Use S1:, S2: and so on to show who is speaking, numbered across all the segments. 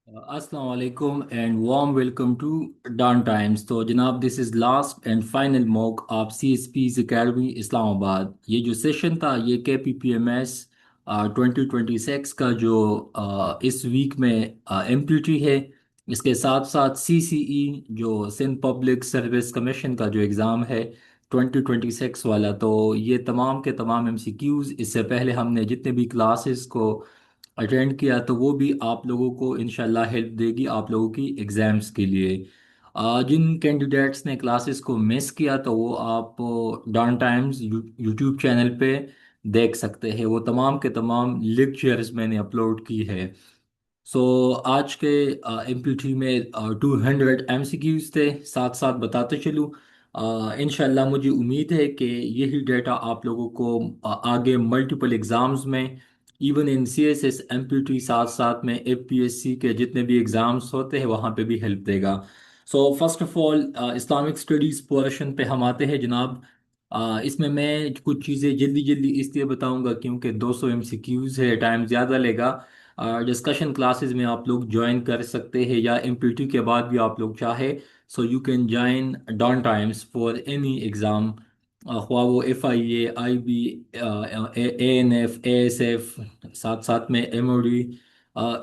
S1: अस्सलाम वालेकुम and warm welcome to Dawn Times. तो जनाब, this is last and final mock of C S Ps academy Islamabad. ये जो सेशन था ये के पी पी एम एस 2026 का जो इस वीक में एम पी टी है। इसके साथ साथ सी सी ई जो सिंध पब्लिक सर्विस कमीशन का जो एग्ज़ाम है 2026 वाला। तो ये तमाम के तमाम एम सी क्यूज़ इससे पहले हमने जितने भी क्लासेस को अटेंड किया तो वो भी आप लोगों को इंशाल्लाह हेल्प देगी आप लोगों की एग्ज़ाम्स के लिए। जिन कैंडिडेट्स ने क्लासेस को मिस किया तो वो आप डॉन टाइम्स यूट्यूब चैनल पे देख सकते हैं। वो तमाम के तमाम लेक्चर्स मैंने अपलोड की है। सो आज के एमपीटी में 200 MCQs थे। साथ साथ बताते चलूँ, इंशाल्लाह मुझे उम्मीद है कि यही डेटा आप लोगों को आगे मल्टीपल एग्ज़ाम्स में, even in C S S M P T, साथ साथ में एफ पी एस सी के जितने भी एग्ज़ाम्स होते हैं वहाँ पे भी हेल्प देगा। So first of all Islamic studies portion पे हम आते हैं जनाब। इसमें मैं कुछ चीज़ें जल्दी जल्दी इसलिए बताऊंगा क्योंकि 200 MCQs है, टाइम ज़्यादा लेगा। डिस्कशन क्लासेस में आप लोग ज्वाइन कर सकते हैं या एमपीटी के बाद भी आप लोग चाहे so you can join Dawn times for any exam, ख्वा वो F I A, I B, A N F, A S F, साथ साथ में एम ओ डी।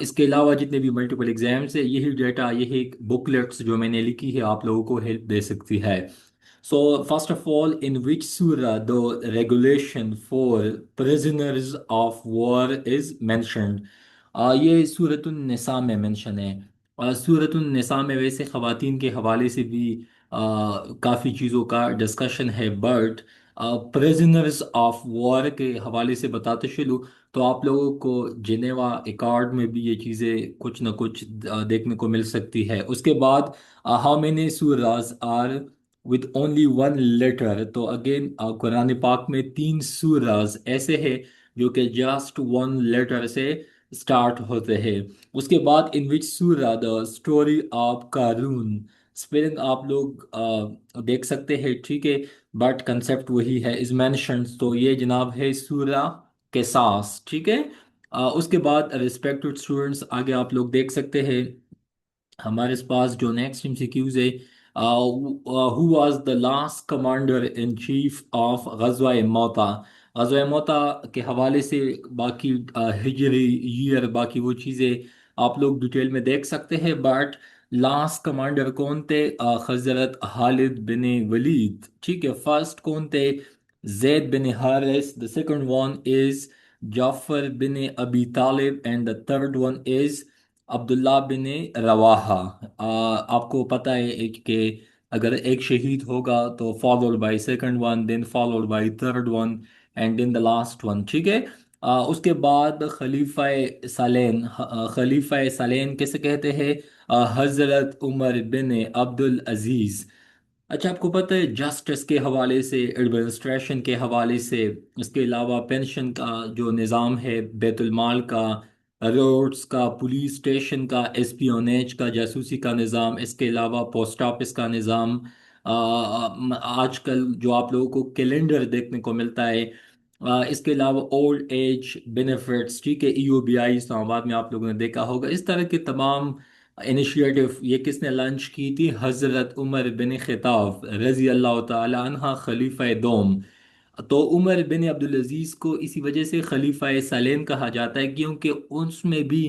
S1: इसके अलावा जितने भी मल्टीपल एग्जाम्स है यही डेटा, यही बुकलेट्स जो मैंने लिखी है आप लोगों को हेल्प दे सकती है। So, first of all, in which surah the regulation for prisoners of war is mentioned? ये सूरतुन निसा में मेंशन है। सूरतुन निसा में वैसे ख़वातीन के हवाले से भी काफ़ी चीज़ों का डिस्कशन है, बट प्रिजनर्स ऑफ वॉर के हवाले से बताते चलूँ तो आप लोगों को जिनेवा अकॉर्ड में भी ये चीज़ें कुछ ना कुछ देखने को मिल सकती है। उसके बाद हाउ मेनी सूराज are with only one letter. तो अगेन कुरान पाक में 3 सूराज ऐसे हैं जो कि जस्ट वन लेटर से स्टार्ट होते हैं। उसके बाद इन विच सूरा the story of Qarun, spelling आप लोग देख सकते हैं, ठीक है, बट कंसेप्ट वही है, इज मेंशन्ड। तो ये जनाब है सूरा केसास, ठीक है। उसके बाद रिस्पेक्टेड स्टूडेंट्स आगे आप लोग देख सकते हैं हमारे पास जो नेक्स्ट एमसीक्यूज है, who was the last commander in chief of गजवा मोता। गजवा मोता के हवाले से बाकी हिजरी ईयर बाकी वो चीज़ें आप लोग डिटेल में देख सकते हैं, बट लास्ट कमांडर कौन थे? हजरत खालिद बिन वलीद, ठीक है। फर्स्ट कौन थे? Zaid bin Haris. The second one is Jafar bin Abi Talib and the third one is Abdullah bin Rawaha. आपको पता है कि अगर एक शहीद होगा तो followed by second one, then followed by third one, and then the last one, ठीक है। उसके बाद खलीफा सालेन। खलीफा सालेन किसे कहते हैं? हजरत उमर बिन अब्दुल अजीज। अच्छा, आपको पता है जस्टिस के हवाले से, एडमिनिस्ट्रेशन के हवाले से, इसके अलावा पेंशन का जो निज़ाम है, बैतुल माल का, रोड्स का, पुलिस स्टेशन का, एस्पियोनेज का, जासूसी का निज़ाम, इसके अलावा पोस्ट ऑफिस का निज़ाम, आजकल जो आप लोगों को कैलेंडर देखने को मिलता है, इसके अलावा ओल्ड एज बेनिफिट्स, ठीक है, EOBI इस्लामाबाद में आप लोगों ने देखा होगा। इस तरह के तमाम इनिशिएटिव ये किसने लॉन्च की थी? हज़रत उमर बिन खिताब रजी अल्लाह ताला अन्हा, खलीफा दोम। तो उमर बिन अब्दुल अजीज को इसी वजह से खलीफा सलेम कहा जाता है क्योंकि उसमें भी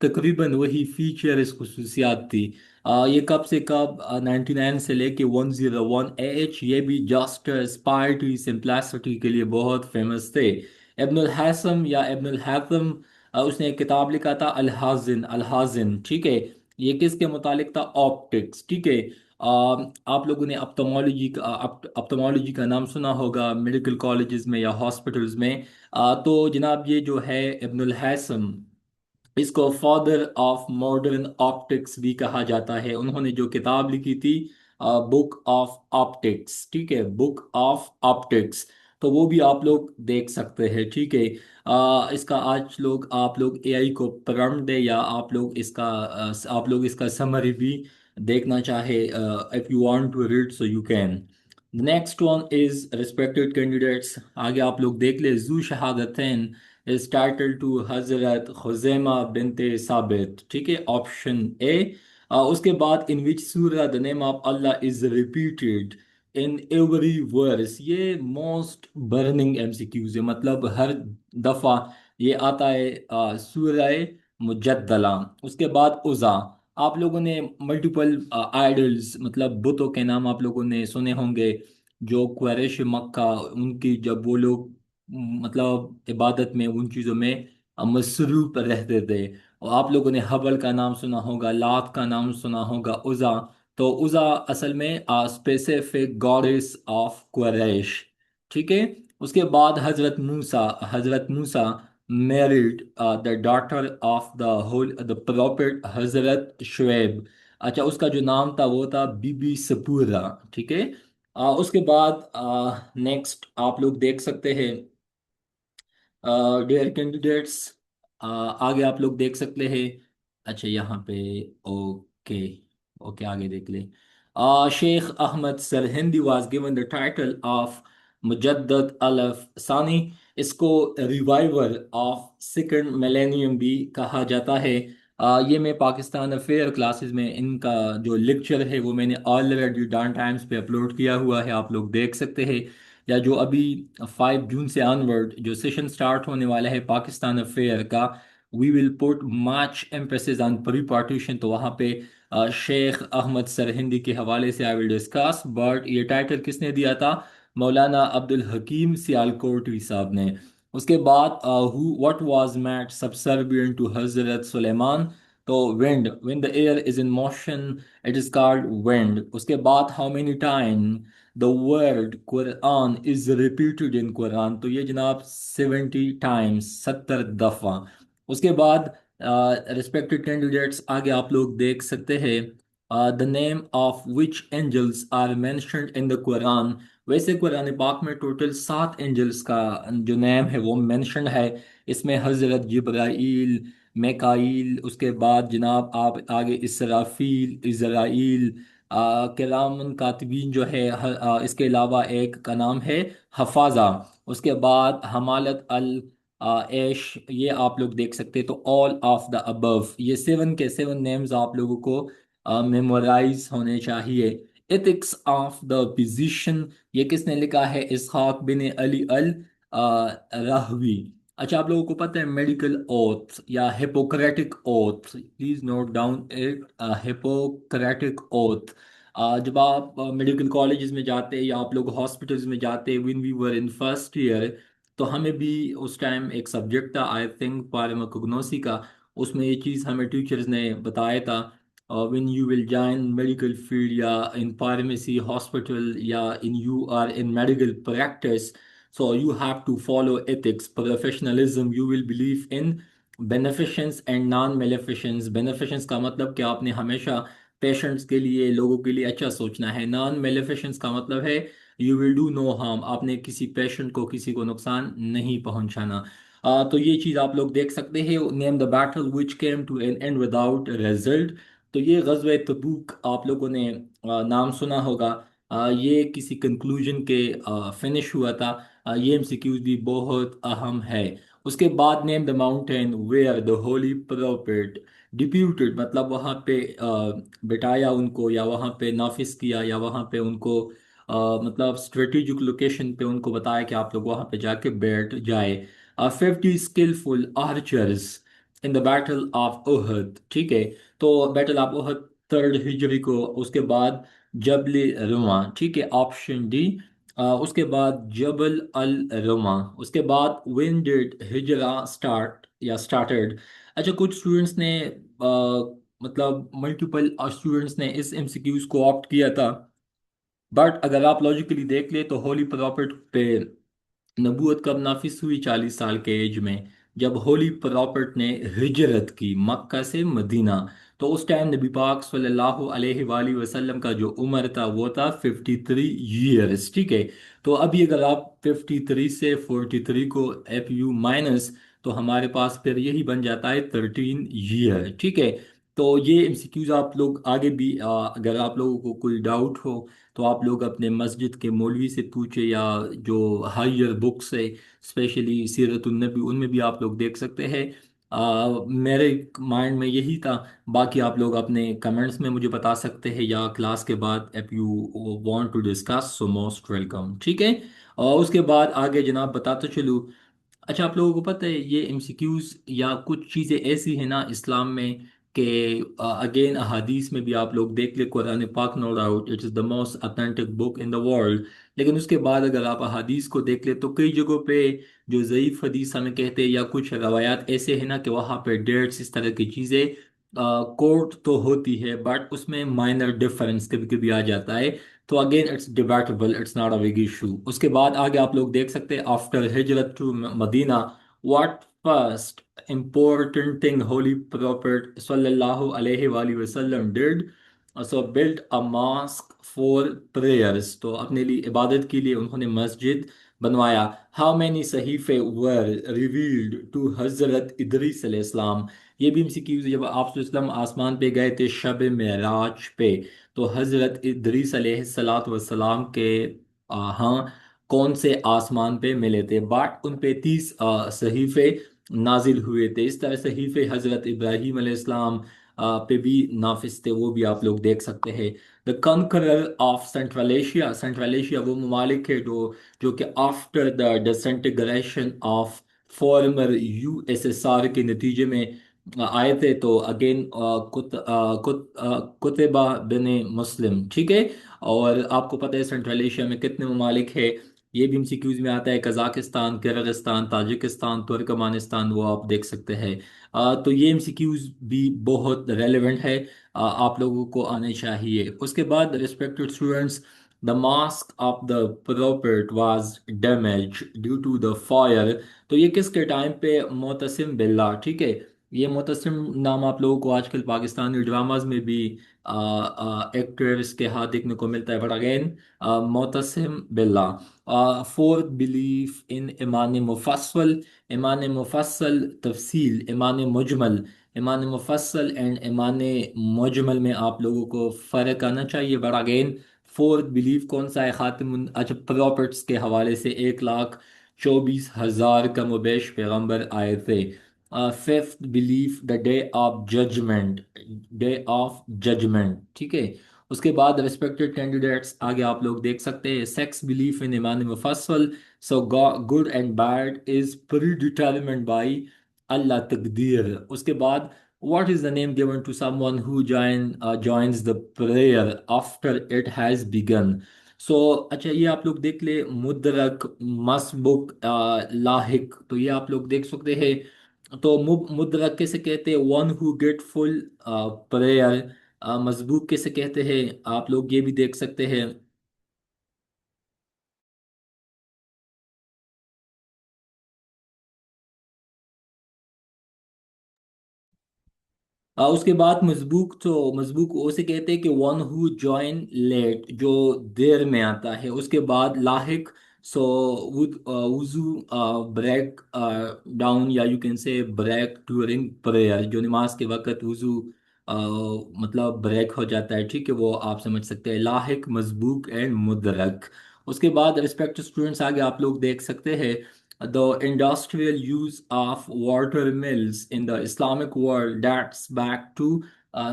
S1: तकरीबन वही फीचर्स खुसूसियात थी। ये कब से कब 99 से लेके 101 AH, ये भी जस्टिस, पार्टी, सिंप्लिसिटी के लिए बहुत फेमस थे। इब्नुल हैसम या इब्नुल हैथम, उसने एक किताब लिखा था अल हाजिन, ठीक है। ये किसके मुतालिक था? ऑप्टिक्स, ठीक है। आप लोगों ने ऑप्टोमोलॉजी का नाम सुना होगा मेडिकल कॉलेजेस में या हॉस्पिटल्स में। तो जनाब ये जो है इब्नुल हैसम, इसको फादर ऑफ मॉडर्न ऑप्टिक्स भी कहा जाता है। उन्होंने जो किताब लिखी थी बुक ऑफ ऑप्टिक्स, ठीक है, बुक ऑफ ऑप्टिक्स, तो वो भी आप लोग देख सकते हैं, ठीक है। इसका आज लोग आप लोग एआई को प्रॉम्प्ट दे या आप लोग इसका समरी भी देखना चाहे, if you want to read so you can. Next one is respected candidates, आगे आप लोग देख ले, जू शहादतैन इज टाइटल टू हजरत खुजैमा बिनते साबित। ठीक है, ऑप्शन ए। उसके बाद इन विच सूरा the name of Allah is repeated in every verse. ये मोस्ट बर्निंग एमसीक्यूज है, मतलब हर दफा ये आता है सूरह मुजद्दला। उसके बाद उज़ा। आप लोगों ने मल्टीपल आइडल्स, मतलब बुतों के नाम आप लोगों ने सुने होंगे, जो कुरैश मक्का, उनकी जब वो लोग मतलब इबादत में उन चीज़ों में मसरूफ रहते थे। और आप लोगों ने हबल का नाम सुना होगा, लात का नाम सुना होगा, उज़ा। तो उज़ा असल में स्पेसिफिक गॉडेस ऑफ कुरैश। ठीक है। उसके बाद हजरत Musa married the daughter of the holy the prophet हजरत शुएब। अच्छा, उसका जो नाम था वो था बीबी सपूरा। ठीक है। उसके बाद नेक्स्ट आप लोग देख सकते हैं, डियर कैंडिडेट्स, आगे आप लोग देख सकते हैं। अच्छा, यहाँ पे ओके, ओके आगे देख ले। Sheikh Ahmad Sirhindi was given the title of Mujaddid Alf Sani. इसको रिवाइवल ऑफ सेकंड मिलेनियम भी कहा जाता है। ये मैं पाकिस्तान अफेयर क्लासेस में इनका जो लेक्चर है वो मैंने ऑलरेडी डाउन टाइम्स पे अपलोड किया हुआ है, आप लोग देख सकते हैं। या जो अभी 5 जून से ऑनवर्ड जो सेशन स्टार्ट होने वाला है पाकिस्तान अफेयर का, we will put much emphasis on pre partition. तो वहाँ पे शेख अहमद सरहिंदी के हवाले से आई विल डिस्कस। बट ये टाइटल किसने दिया था? मौलाना अब्दुल हकीम सियालकोटी साहब ने। उसके बाद who what was made subservient to हजरत सुलेमान। तो wind, when the air is in motion it is called wind. उसके बाद how many time the word Quran is repeated in Quran. तो ये जनाब 70 टाइम्स, 70 दफा। उसके बाद रिस्पेक्टेड कैंडिडेट्स, आगे आप लोग देख सकते हैं the name of which angels are mentioned in the Quran. वैसे कुरान पाक में टोटल 7 एंजल्स का जो नेम है वो मेंशन है। इसमें हजरत जिब्राइल, मेकाइल, उसके बाद जनाब आप आगे इसराफील, इजराइल, किरामन कातिबीन जो है, इसके अलावा एक का नाम है हफाजा। उसके बाद हमालत अल ऐश, ये आप लोग देख सकते हैं। तो ऑल ऑफ द अबव, ये 7 के 7 नेम्स आप लोगों को मेमोराइज होने चाहिए। एथिक्स ऑफ द फिजिशियन, ये किसने लिखा है? इसहाक बिन अली अल राहवी। अच्छा, आप लोगों को पता है मेडिकल ओथ या Hippocratic oath? Please note down it, Hippocratic oath. जब आप मेडिकल कॉलेजेस में जाते हैं या आप लोग हॉस्पिटल्स में जाते हैं, when we were in first year, तो हमें भी उस टाइम एक सब्जेक्ट था, आई थिंक फार्माकोग्नोसी का। उसमें ये चीज़ हमें टीचर्स ने बताया था, when you will join medical field या इन फार्मेसी हॉस्पिटल या in you are in medical practice, so you have to follow ethics, professionalism. You will believe in beneficence and non-maleficence. beneficence का मतलब कि आपने हमेशा पेशेंट्स के लिए, लोगों के लिए अच्छा सोचना है। नॉन मेलेफिशेंस का मतलब है you will do no harm, आपने किसी पेशेंट को, किसी को नुकसान नहीं पहुंचाना। तो ये चीज़ आप लोग देख सकते हैं। Name the battle which came to an end without result. तो ये गज़वे तबूक आप लोगों ने नाम सुना होगा। ये किसी कंक्लूजन के फिनिश हुआ था। ये एमसीक्यूज भी बहुत अहम है। उसके बाद name the mountain where the holy prophet deputed, मतलब वहाँ पे बिठाया उनको, या वहाँ पे नाफिस किया, या वहाँ पे उनको मतलब स्ट्रेटेजिक लोकेशन पे उनको बताया कि आप लोग वहाँ पे जाके बैठ जाए। 50 skillful archers in the battle of Uhud. ठीक है। तो बैटल ऑफ ओहद 3rd हिजरी को। उसके बाद जबल रुमा। ठीक है, ऑप्शन डी। उसके बाद जबल अल रुमा। उसके बाद व्हेन डिड हिजरा स्टार्ट या स्टार्टेड। अच्छा, कुछ स्टूडेंट्स ने मतलब मल्टीपल स्टूडेंट्स ने इस एमसीक्यूज को ऑप्ट किया था। बट अगर आप लॉजिकली देख ले तो होली प्रॉफिट पे नबूवत कब नाफिस हुई? 40 साल के एज में, जब होली प्रॉफिट ने हिजरत की मक्का से मदीना। तो उस टाइम नबी पाक सल्लल्लाहु अलैहि वसल्लम का जो उम्र था वो था 53 ईयर्स। ठीक है। तो अभी अगर आप 53 से 43 को एफ यू माइनस, तो हमारे पास फिर यही बन जाता है 13 ईयर। ठीक है। तो ये एमसीक्यूज आप लोग आगे भी अगर आप लोगों को कोई डाउट हो तो आप लोग अपने मस्जिद के मौलवी से पूछे, या जो हायर बुक्स है स्पेशली सीरतुन्नबी उनमें भी आप लोग देख सकते हैं। मेरे माइंड में यही था। बाकी आप लोग अपने कमेंट्स में मुझे बता सकते हैं या क्लास के बाद if you want to discuss, so most welcome, ठीक है। और उसके बाद आगे जनाब बताते चलूँ। अच्छा, आप लोगों को पता है ये एमसीक्यूज या कुछ चीज़ें ऐसी हैं ना इस्लाम में कि अगेन हदीस में भी आप लोग देख ले, कुरान पाक no doubt it is the most authentic book in the world. लेकिन उसके बाद अगर आप हदीस को देख ले तो कई जगहों पे जो ज़ईफ़ हदीस हमें कहते हैं, या कुछ रवायात ऐसे हैं ना कि वहाँ पे डेट्स इस तरह की चीज़ें कोट तो होती है, बट उसमें माइनर डिफरेंस कभी कभी आ जाता है। तो again it's debatable, it's not a big issue. उसके बाद आगे आप लोग देख सकते हैं, आफ्टर हिजरत to Medina, what first important thing holy prophet sallallahu alaihi wasallam did, so built a mosque for prayers, तो अपने लिए इबादत के लिए उन्होंने मस्जिद बनवाया। how many सहीफे were revealed to हजरत इदरीस अलैहिस्सलाम। ये भी एमसीक्यूज, जब आप वसल्लम आसमान पे गए थे शब मेराज पे, तो हजरत इदरीस अलैहिस्सलातु वस्सलाम के हाँ कौन से आसमान पे मिले थे, बट उन पे 30 सहीफे नाजिल हुए थे। इस तरह सहीफे हजरत इब्राहीम अलैहिस्सलाम पे भी नाफिज थे, वो भी आप लोग देख सकते हैं। The conqueror of Central Asia, Central Asia वो ममालिक है जो जो कि after the disintegration of former USSR के नतीजे में आए थे। तो अगेन कुतबा बिन मुस्लिम, ठीक है। और आपको पता है सेंट्रल एशिया में कितने ममालिक है, ये भी एमसीक्यूज में आता है। कजाकिस्तान, किर्गिस्तान, ताजिकिस्तान, तुर्कमानिस्तान, वो आप देख सकते हैं। तो ये एमसीक्यूज भी बहुत रेलेवेंट है, आप लोगों को आने चाहिए। उसके बाद respected students, the mask of the prophet was damage due to the fire. तो ये किसके टाइम पे? मोतसिम बिल्ला, ठीक है। ये मोतसिम नाम आप लोगों को आजकल पाकिस्तानी ड्रामाज में भी एक्टर्स के हाथ देखने को मिलता है, बट अगेन मोतसिम बिल्ला। फोर्थ, बिलीफ इन ईमान मुफस्सल। ईमान मुफस्सल तफसील, ईमान मुजमल। ईमान मुफस्सल एंड ईमान मुजमल में आप लोगों को फ़र्क आना चाहिए, बट अगेन फोर्थ बिलीफ कौन सा है? खातिमुन, अच्छा, प्रॉफिट्स के हवाले से 1,24,000 कम वेश पैगम्बर आए थे। Fifth belief the day of judgement, day of judgement, ठीक है। उसके बाद रिस्पेक्टेड कैंडिडेट्स आगे आप लोग देख सकते हैं। सेक्स बिलीफ इन ईमान मुफस्सल, so good and bad is predetermined by Allah तकदीर। उसके बाद what is the name given to someone who joins the prayer after it has begun? So अच्छा, ये आप लोग देख ले, मुद्रक, मसबुक, लाहिक, तो ये आप लोग देख सकते हैं। तो मुद्रक कैसे कहते हैं? One who get full prayer. मजबूक कैसे कहते हैं? आप लोग ये भी देख सकते हैं। उसके बाद मजबूक, तो मजबूक उसे कहते हैं कि वन हु जॉइन लेट, जो देर में आता है। उसके बाद लाहिक, सो वुजू ब्रेक डाउन, या you can say break during prayer, जो नमाज के वक्त वुजू मतलब ब्रेक हो जाता है, ठीक है, वो आप समझ सकते हैं। लाहिक, मजबूक एंड मुदरक। उसके बाद रिस्पेक्ट स्टूडेंट्स आगे आप लोग देख सकते हैं, the industrial use of water mills in the Islamic world dates back to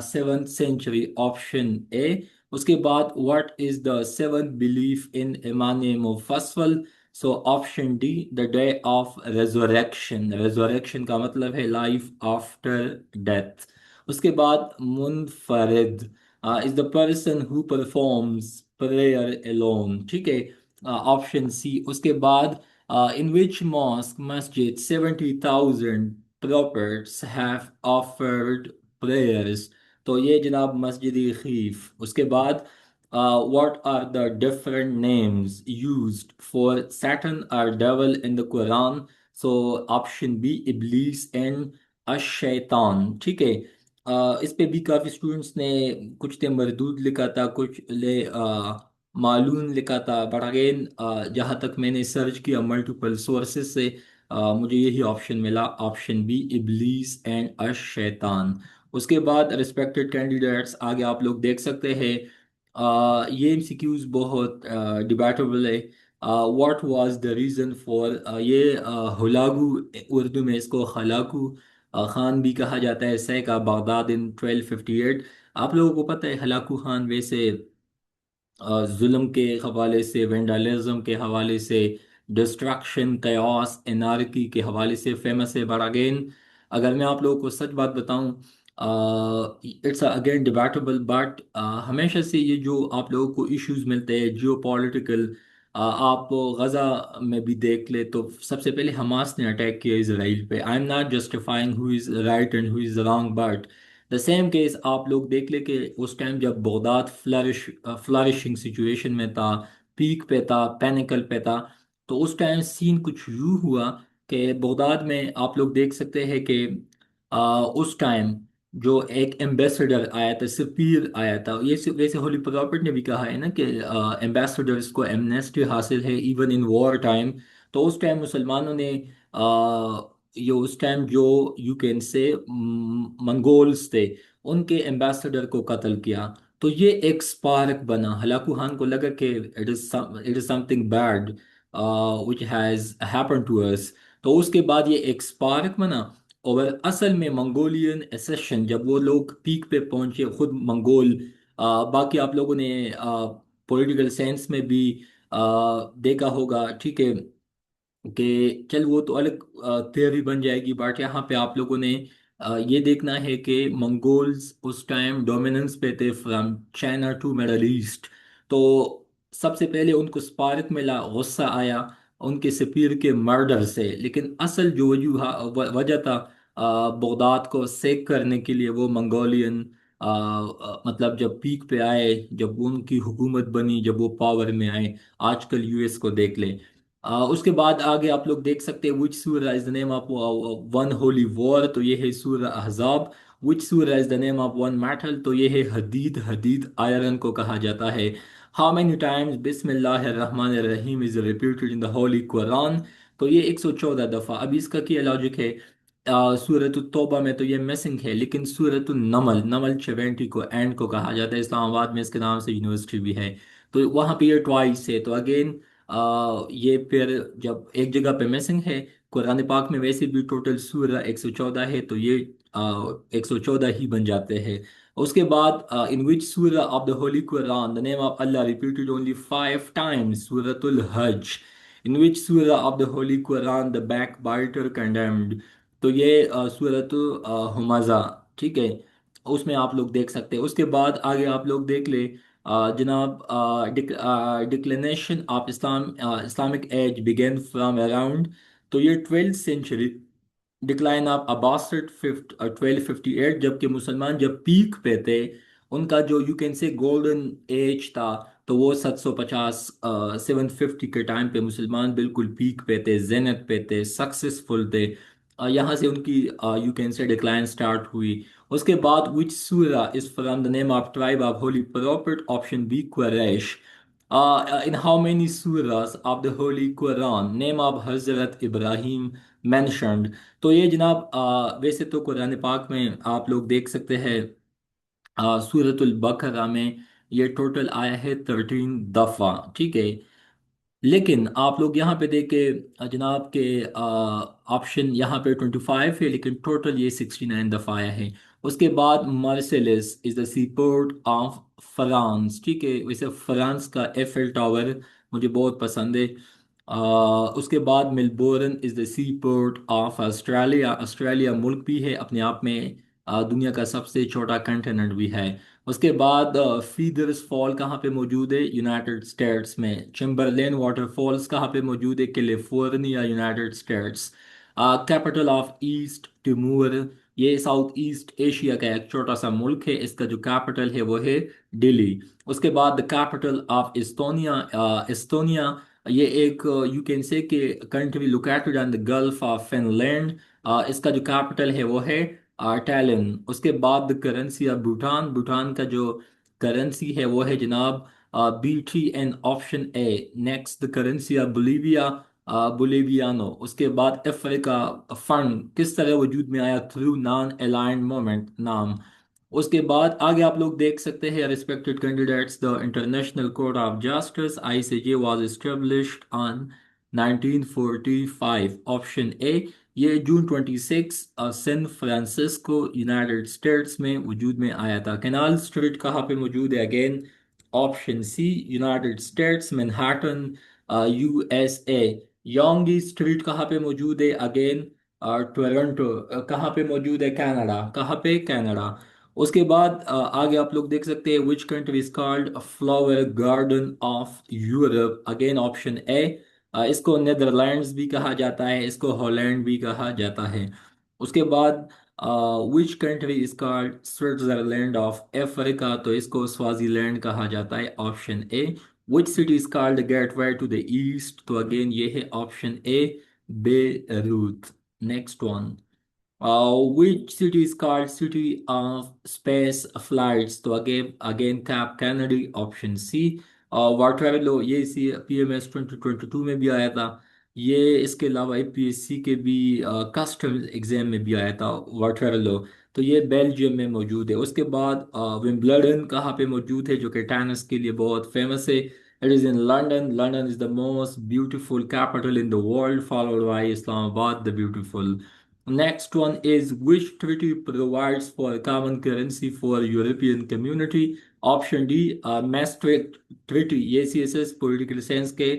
S1: 7th century, option A. उसके बाद what is the seventh belief in Imam Mufassal? So option D, the day of resurrection, resurrection का मतलब है life after death। उसके बाद मुनफरिद is the person who performs prayer alone, ठीक है, option सी। उसके बाद in which mosque masjid 70,000 prophets have offered prayers? तो ये जनाब मस्जिद खीफ। उसके बाद what are the different names used for Satan or devil in the Quran? So option B, iblis and अश-शैतान, ठीक है। इस पे भी काफ़ी स्टूडेंट्स ने कुछ ने मरदूद लिखा था, कुछ ले मालून लिखा था, बट अगेन जहाँ तक मैंने सर्च किया मल्टीपल सोर्सेज से, मुझे यही ऑप्शन मिला, ऑप्शन बी, इब्लीस एंड अश शैतान। उसके बाद रिस्पेक्टेड कैंडिडेट्स, आगे आप लोग देख सकते हैं। ये एमसीक्यूज बहुत डिबेटेबल है। What was the reason for ये हुलागू, उर्दू में इसको हलाकू खान भी कहा जाता है, सैका बगदाद इन 1258। आप लोगों को पता है हलाकू खान वैसे जुल्म के हवाले से, वेंडलिज्म के हवाले से, डिस्ट्रक्शन, कयास, एनार्की के हवाले से फेमस है। बट अगेन, अगर मैं आप लोगों को सच बात बताऊं, इट्स अगेन डिबेटेबल, बट हमेशा से ये जो आप लोगों को इश्यूज मिलते हैं जियो पॉलिटिकल, आप गज़ा में भी देख ले तो सबसे पहले हमास ने अटैक किया इसराइल पे। I am not justifying who is right and who is wrong, but the same case आप लोग देख ले कि उस टाइम जब बगदाद फ्लरिशिंग सिचुएशन में था, पीक पे था, पैनिकल पे था, तो उस टाइम सीन कुछ यूं हुआ कि बगदाद में आप लोग देख सकते हैं कि उस टाइम जो एक एम्बेसडर आया था, सफीर आया था, ये वैसे होली प्रॉफिट ने भी कहा है ना कि एम्बेसडर्स को एमनेस्टी हासिल है इवन इन वॉर टाइम। तो उस टाइम मुसलमानों ने ये उस टाइम जो यू कैन से मंगोल्स थे, उनके एम्बेसडर को कत्ल किया। तो ये एक स्पार्क बना, हलाकू खान को लगा कि it is something bad which has happen to us. तो उसके बाद ये एक स्पार्क बना। और असल में मंगोलियन एसेशन जब वो लोग पीक पे पहुंचे, खुद मंगोल, बाकी आप लोगों ने पॉलिटिकल साइंस में भी देखा होगा, ठीक है, कि चल वो तो अलग थियरी बन जाएगी, बट यहाँ पे आप लोगों ने ये देखना है कि मंगोल्स उस टाइम डोमिनेंस पे थे from China to Middle East. तो सबसे पहले उनको स्पार्क मिला, गुस्सा आया उनके सफीर के मर्डर से, लेकिन असल जो वजह था बगदाद को सेक करने के लिए, वो मंगोलियन मतलब जब पीक पे आए, जब उनकी हुकूमत बनी, जब वो पावर में आए, आजकल यूएस को देख ले। उसके बाद आगे आप लोग देख सकते हैं विच surah is the name of one holy war, तो ये है सूरा अहजाब। विच surah is the name of one metal, तो ये है हदीद, हदीद आयरन को कहा जाता है। हाउ मेनी टाइम्स बिस्मिल्लाहिर्रहमानिर्रहीम is repeated in the holy Quran, तो ये 114 दफ़ा। अब इसका क्या लॉजिक है, सूरत तौबा में तो ये मिसिंग है, लेकिन सूरत नमल, नमल 70 को एंड को कहा जाता है, इस्लामाबाद में इसके नाम से यूनिवर्सिटी भी है, तो वहाँ पे ये ट्वाइस है। तो अगेन ये फिर जब एक जगह पे मिसिंग है, कुरान पाक में वैसे भी टोटल सूरा 114 है, तो ये 114 ही बन जाते हैं। उसके बाद in which surah of the holy Quran the name of Allah repeated only 5 times, सूरतुल हज। In which surah of the holy Quran the back biter condemned, तो ये सूरत हुमज़ा, ठीक है, उसमें आप लोग देख सकते हैं। उसके बाद आगे आप लोग देख ले जनाब, declination of Islamic age begin from around, तो ये 12th century, decline of Abbasid fifth 1258, जबकि मुसलमान जब पीक पे थे, उनका जो you can say golden age था, तो वो 750 750 के टाइम पे मुसलमान बिल्कुल पीक पे थे, जेनत पे थे, सक्सेसफुल थे। यहाँ से उनकी you can say decline start हुई। उसके बाद which surah is from the name of tribe of holy prophet, option B Quraish. In how many surahs of the holy Quran name of हजरत इब्राहिम mentioned, तो ये जनाब वैसे तो कुरान पाक में आप लोग देख सकते हैं सूरतुल बकरा में ये टोटल आया है 13 दफ़ा, ठीक है। लेकिन आप लोग यहाँ पे देख के जनाब के ऑप्शन यहाँ पे 25 है, लेकिन टोटल ये 69 दफ़ा आया है। उसके बाद Marseilles is the sea port of France, ठीक है, वैसे फ्रांस का एफएल टावर मुझे बहुत पसंद है। उसके बाद Melbourne is the sea port of Australia, Australia मुल्क भी है अपने आप में, दुनिया का सबसे छोटा कंटिनेंट भी है। उसके बाद फीदर्स फॉल कहाँ पे मौजूद है, यूनाइटेड स्टेट्स में। चिम्बरलेन वाटरफॉल्स कहाँ पे मौजूद है, California, United states. Capital of east Timur, ये साउथ ईस्ट एशिया का एक छोटा सा मुल्क है, इसका जो कैपिटल है वो है दिल्ली। उसके बाद the capital of Estonia, Estonia, ये एक यू कैन से कि country located on the gulf of Finland, इसका जो कैपिटल है वो है टैलिन। उसके बाद करेंसी ऑफ भूटान, भूटान का जो करेंसी है वो है जनाब BTN, option A. Next the currency of Bolivia, boliviano. उसके बाद अफ्रीका फंड किस तरह वजूद में आया, थ्रू नॉन अलाइंड मोमेंट नाम। उसके बाद आगे आप लोग देख सकते हैं, respected candidates, the international court of justice ICJ was established on 1945, option A. ये जून 26 सैन फ्रांसिस्को यूनाइटेड स्टेट्स में वजूद में आया था। कैनाल स्ट्रीट कहाँ पे मौजूद है, again option C, United States Manhattan USA. Yonge Street कहाँ पे मौजूद है, अगेन टोरंटो। कहाँ पे मौजूद है, कनाडा। कहाँ पे, कनाडा। उसके बाद आगे आप लोग देख सकते हैं, विच country is called flower garden of Europe, again option A. इसको नेदरलैंड्स भी कहा जाता है, इसको हॉलैंड भी कहा जाता है। उसके बाद which country is called Switzerland of Africa, तो इसको स्वाजीलैंड कहा जाता है, option A. Which city is called gateway to the east, तो अगेन ये है option A, Beirut. Next one, which city is called City of Space Flights? तो again Cap Kennedy, option C। Waterloo, ये इसी PMS 2022 में भी आया था। ये इसके अलावा APSC के भी कस्टम्स एग्जाम में भी आया था, वाटरलो। तो ये बेल्जियम में मौजूद है। उसके बाद विंबलडन कहाँ पे मौजूद है, जो कि टेनिस के लिए बहुत फेमस है। It is in London. London is the most beautiful capital in the world, followed by Islamabad the beautiful. Next one is, which treaty provides for a common currency for European community? Option D, Maastricht Treaty। ये CSS political science के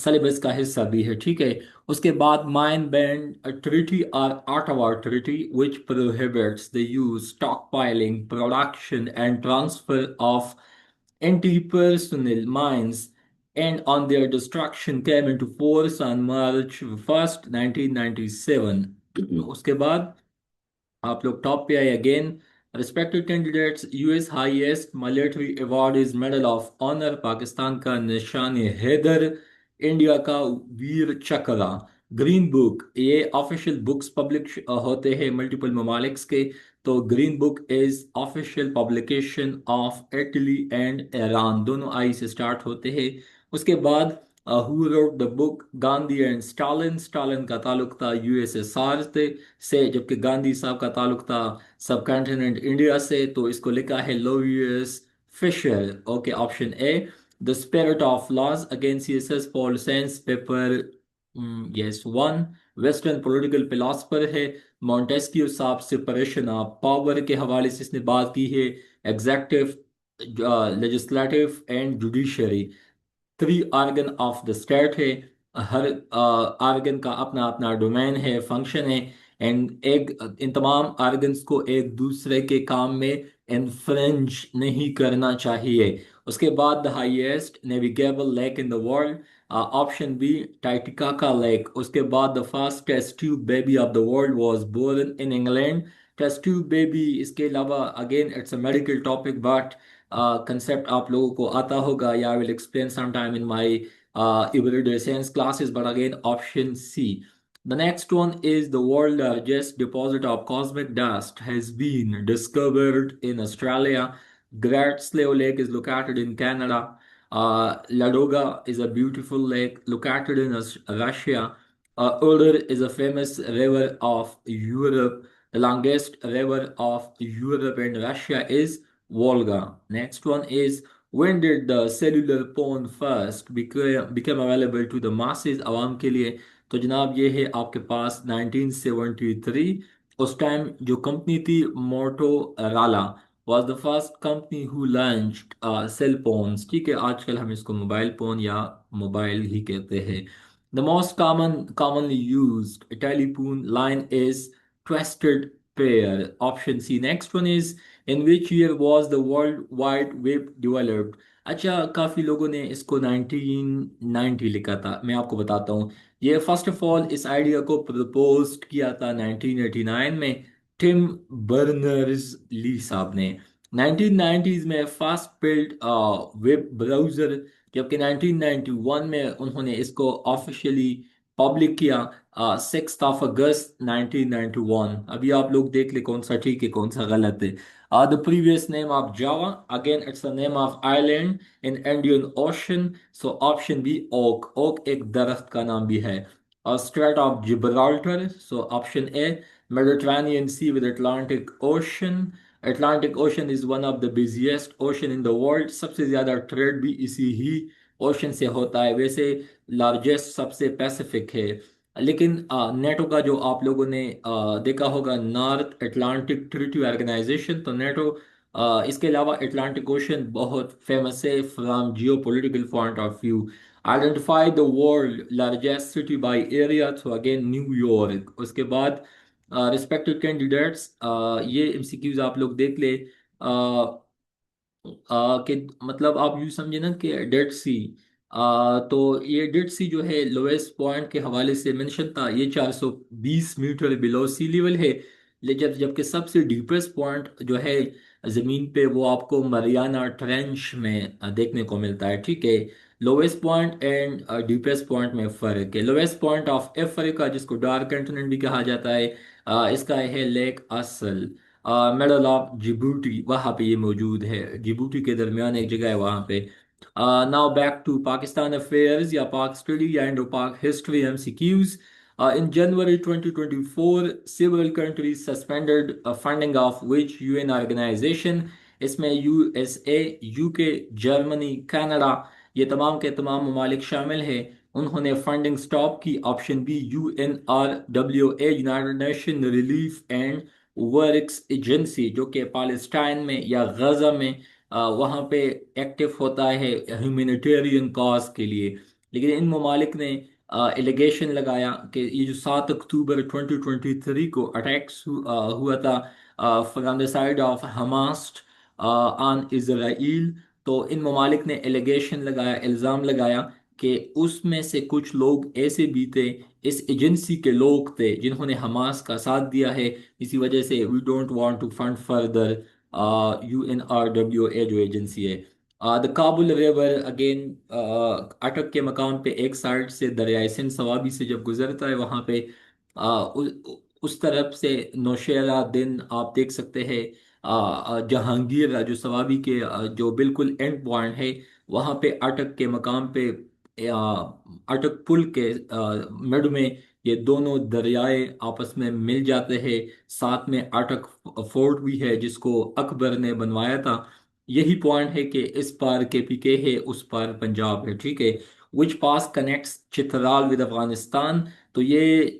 S1: syllabus का हिस्सा भी है, ठीक है। उसके बाद माइन बैंड ट्रीटी और ऑटावा treaty, which prohibits the use, stockpiling, production and transfer of anti-personnel mines and on their destruction, came into force on March 1st, 1997। उसके बाद आप लोग टॉप पे आए again, respected candidates, US highest military award is medal of honour, Pakistan का Nishan Haider, India का Vir Chakra. Green book, ये official books public होते हैं मल्टीपल ममालिक्स के। तो green book is official publication of Italy and Iran, दोनों आई से स्टार्ट होते हैं। उसके बाद who wrote the book Gandhi and Stalin, Stalin का ताल्लुक था यूएसएसआर से, जबकि गांधी साहब का ताल्लुक था सब कॉन्टिनेंट इंडिया से। तो इसको लिखा है Louis Fisher, okay, option A. The spirit of laws, again CSS pol science paper, yes one. Western political philosopher है। मॉन्टेस्क्यू साहब सेपरेशन ऑफ पावर के हवाले से इसने बात की है। Executive, legislative and judiciary, three organ of the state है। हर आर्गन का अपना अपना डोमेन है, फंक्शन है। एंड एक इन तमाम आर्गन्स को एक दूसरे के काम में इन्फ्रिंज नहीं करना चाहिए। उसके बाद the highest navigable lake in the world, option B, Titicaca lake. उसके बाद the first test tube baby of the world was born in England. Test tube baby, इसके अलावा again it's a medical topic, but concept आप लोगों को आता होगा, या I will explain some time in my everyday science classes, but again option C. The next one is, the world's largest deposit of cosmic dust has been discovered in Australia. Great Slave Lake is located in Canada. Ladoga is a beautiful lake located in Russia. Oder is a famous river of Europe. The longest river of Europe and Russia is Volga. Next one is, when did the cellular phone first become available to the masses, आवाम के लिए? तो जनाब ये है आपके पास 1973। उस time जो company थी Motorola was the first company who launched cell phones, ठीक है। आजकल हम इसको मोबाइल फोन या मोबाइल ही कहते हैं। The most commonly used telephone line is twisted pair, option C. Next one is, in which year was the World Wide Web developed? अच्छा, काफ़ी लोगों ने इसको 1990 लिखा था, मैं आपको बताता हूँ। ये फर्स्ट ऑफ ऑल इस आइडिया को प्रपोज किया था 1989 में टिम बर्नर्स ली साहब ने। 1990s में फास्ट बिल्ड वेब ब्राउज़र, जबकि 1991 में उन्होंने इसको ऑफिशियली पब्लिक किया 6 अगस्त 1991। अभी आप लोग देख ले कौन सा ठीक है कौन सा गलत है। The previous name of Java, again it's the name of island in Indian ocean. So option B oak, oak एक दरख्त का नाम भी है। Strait of Gibraltar, so option A. Mediterranean sea with Atlantic ocean, Atlantic ocean is one of the busiest ocean in the world. सबसे ज्यादा trade भी इसी ही ओशन से होता है। वैसे लार्जेस्ट सबसे पैसिफिक है। लेकिन नेटो का जो आप लोगों ने देखा होगा, नॉर्थ अटलांटिक ट्रीटी ऑर्गेनाइजेशन, तो नेटो इसके अलावा अटलांटिक ओशन बहुत फेमस है from geo political point of view. Identify the world largest city by area, तो अगेन न्यूयॉर्क। उसके बाद रिस्पेक्टेड कैंडिडेट्स, ये एमसीक्यूज आप लोग देख ले। कि मतलब आप यूँ समझे ना कि डेड सी, तो ये डेड सी जो है लोएस्ट पॉइंट के हवाले से मेंशन था, ये 420 मीटर बिलो सी लेवल है। लेकिन जबकि सबसे डीपेस्ट पॉइंट जो है ज़मीन पे, वो आपको मरियाना ट्रेंच में देखने को मिलता है। ठीक है, lowest point and deepest point में फ़र्क है। लोवेस्ट पॉइंट ऑफ अफ्रीका, जिसको डार्क कंटिनेंट भी कहा जाता है, इसका है लेक असल। मेडल ऑफ जिबूटी, वहाँ पे ये मौजूद है। जिबूटी के दरमियान एक जगह है वहाँ पे। Now back to Pakistan affairs या पाक स्टडी या Indo Pak history MCQs. In January 2024, several countries suspended funding of which UN organization? इसमें यूएसए, यूके, जर्मनी, कनाडा, ये तमाम के तमाम ममालिक शामिल हैं। उन्होंने फंडिंग स्टॉप की। Option B UNRWA, United Nation relief and works agency, जो कि पालेस्टाइन में या गजा में वहाँ पे एक्टिव होता है ह्यूमैनिटेरियन कॉज के लिए। लेकिन इन ममालिक ने एलिगेशन लगाया कि ये जो 7 अक्टूबर 2023 को अटैक्स हुआ था from the side of Hamas on Israel, तो इन ममालिक ने एलिगेशन लगाया, इल्ज़ाम लगाया कि उसमें से कुछ लोग ऐसे भी थे, इस एजेंसी के लोग थे जिन्होंने हमास का साथ दिया है। इसी वजह से we don't want to fund further UNRWA जो एजेंसी है। The Kabul river, again Attock के मकाम पे एक साइड से दरियाई सिंध सवाबी से जब गुजरता है वहाँ पे उस तरफ से नौशेरा दिन आप देख सकते हैं। जहांगीर जो सवाबी के जो बिल्कुल एंड पॉइंट है, वहाँ पे अटक के मकाम पे अटक पुल के मिड में ये दोनों दरियाए आपस में मिल जाते हैं। साथ में अटक फोर्ट भी है जिसको अकबर ने बनवाया था। यही पॉइंट है कि इस पार केपीके है, उस पार पंजाब है। ठीक है, विच पास कनेक्ट्स चित्राल विद अफगानिस्तान? तो ये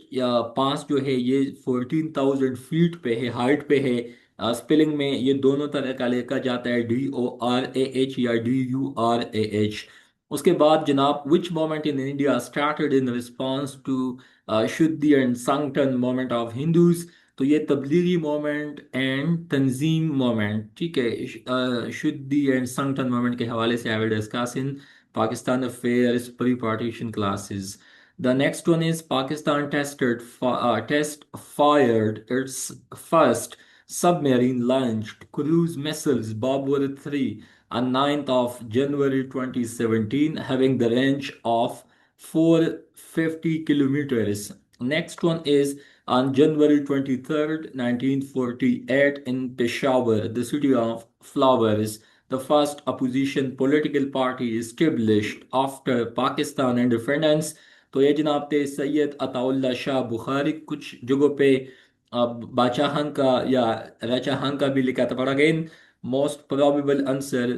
S1: पास जो है ये 14,000 फीट पे है, हाइट पे है। स्पेलिंग में ये दोनों तरह का लिखा जाता है, DORAH या DURAH। उसके बाद जनाब, which movement in India started in response to Shuddhi and Sangathan movement of Hindus? तो ये Tablighi movement and Tanzeem movement. ठीक है, शुद्धी एंड संगठन मोमेंट के हवाले से I will discuss in Pakistan affairs pre partition classes. The next one is Pakistan fired its first submarine launched cruise missiles Babur 3 on 9th of January 2017, having the range of 450 kilometers. Next one is on January 23rd, 1948, in Peshawar, the city of flowers, the first opposition political party established after Pakistan independence। तो ये जनाब थे सैयद अताउल्ला शाह बुखारी। कुछ जगहों पे बादशाहन का या राजाहन का भी लिखा था, पर again most probable answer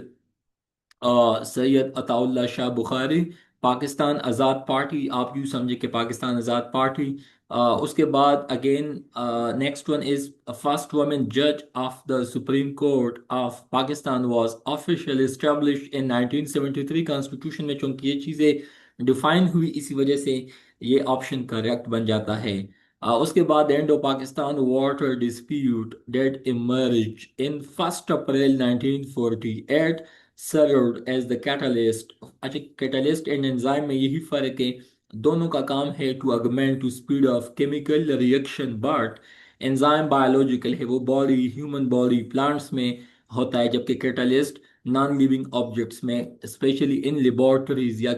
S1: Syed Ataullah Shah Bukhari. Pakistan Azad party, आप यूँ समझे कि पाकिस्तान आज़ाद पार्टी। उसके बाद again next one is first women जज of the Supreme Court of Pakistan was officially established in 1973 constitution में। चूंकि ये चीज़ें डिफाइन हुई, इसी वजह से ये ऑप्शन करेक्ट बन जाता है। उसके बाद Indo Pakistan water dispute that emerge in 1 April 1948 served as the catalyst। अच्छा, कैटलिस्ट एंड एंजाइम में यही फर्क है, दोनों का काम है to augment to speed of chemical reaction, but enzyme biological है, वो बॉडी, ह्यूमन बॉडी, प्लांट्स में होता है, जबकि कैटलिस्ट नॉन लिविंग ऑब्जेक्ट्स में, स्पेशली इन लेबोरेटरीज या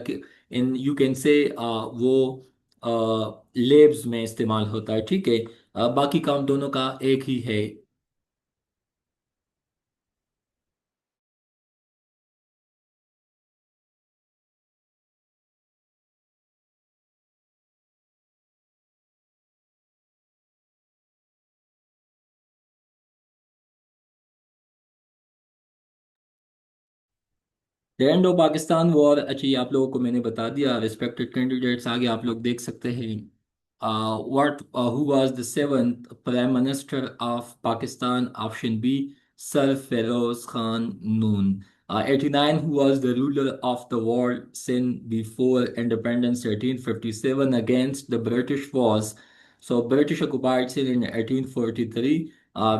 S1: इन यू कैन से वो लेब्स में इस्तेमाल होता है, ठीक है। बाकी काम दोनों का एक ही है। The end of Pakistan war, अच्छा ये आप लोगों को मैंने बता दिया। रिस्पेक्टेड कैंडिडेट्स, आगे आप लोग देख सकते हैं। What who was the seventh prime minister of Pakistan? Option B, sir Feroz Khan Noon. 89, who was the ruler of the world since before independence 1857 against the British was? So British occupied Sin in 1843.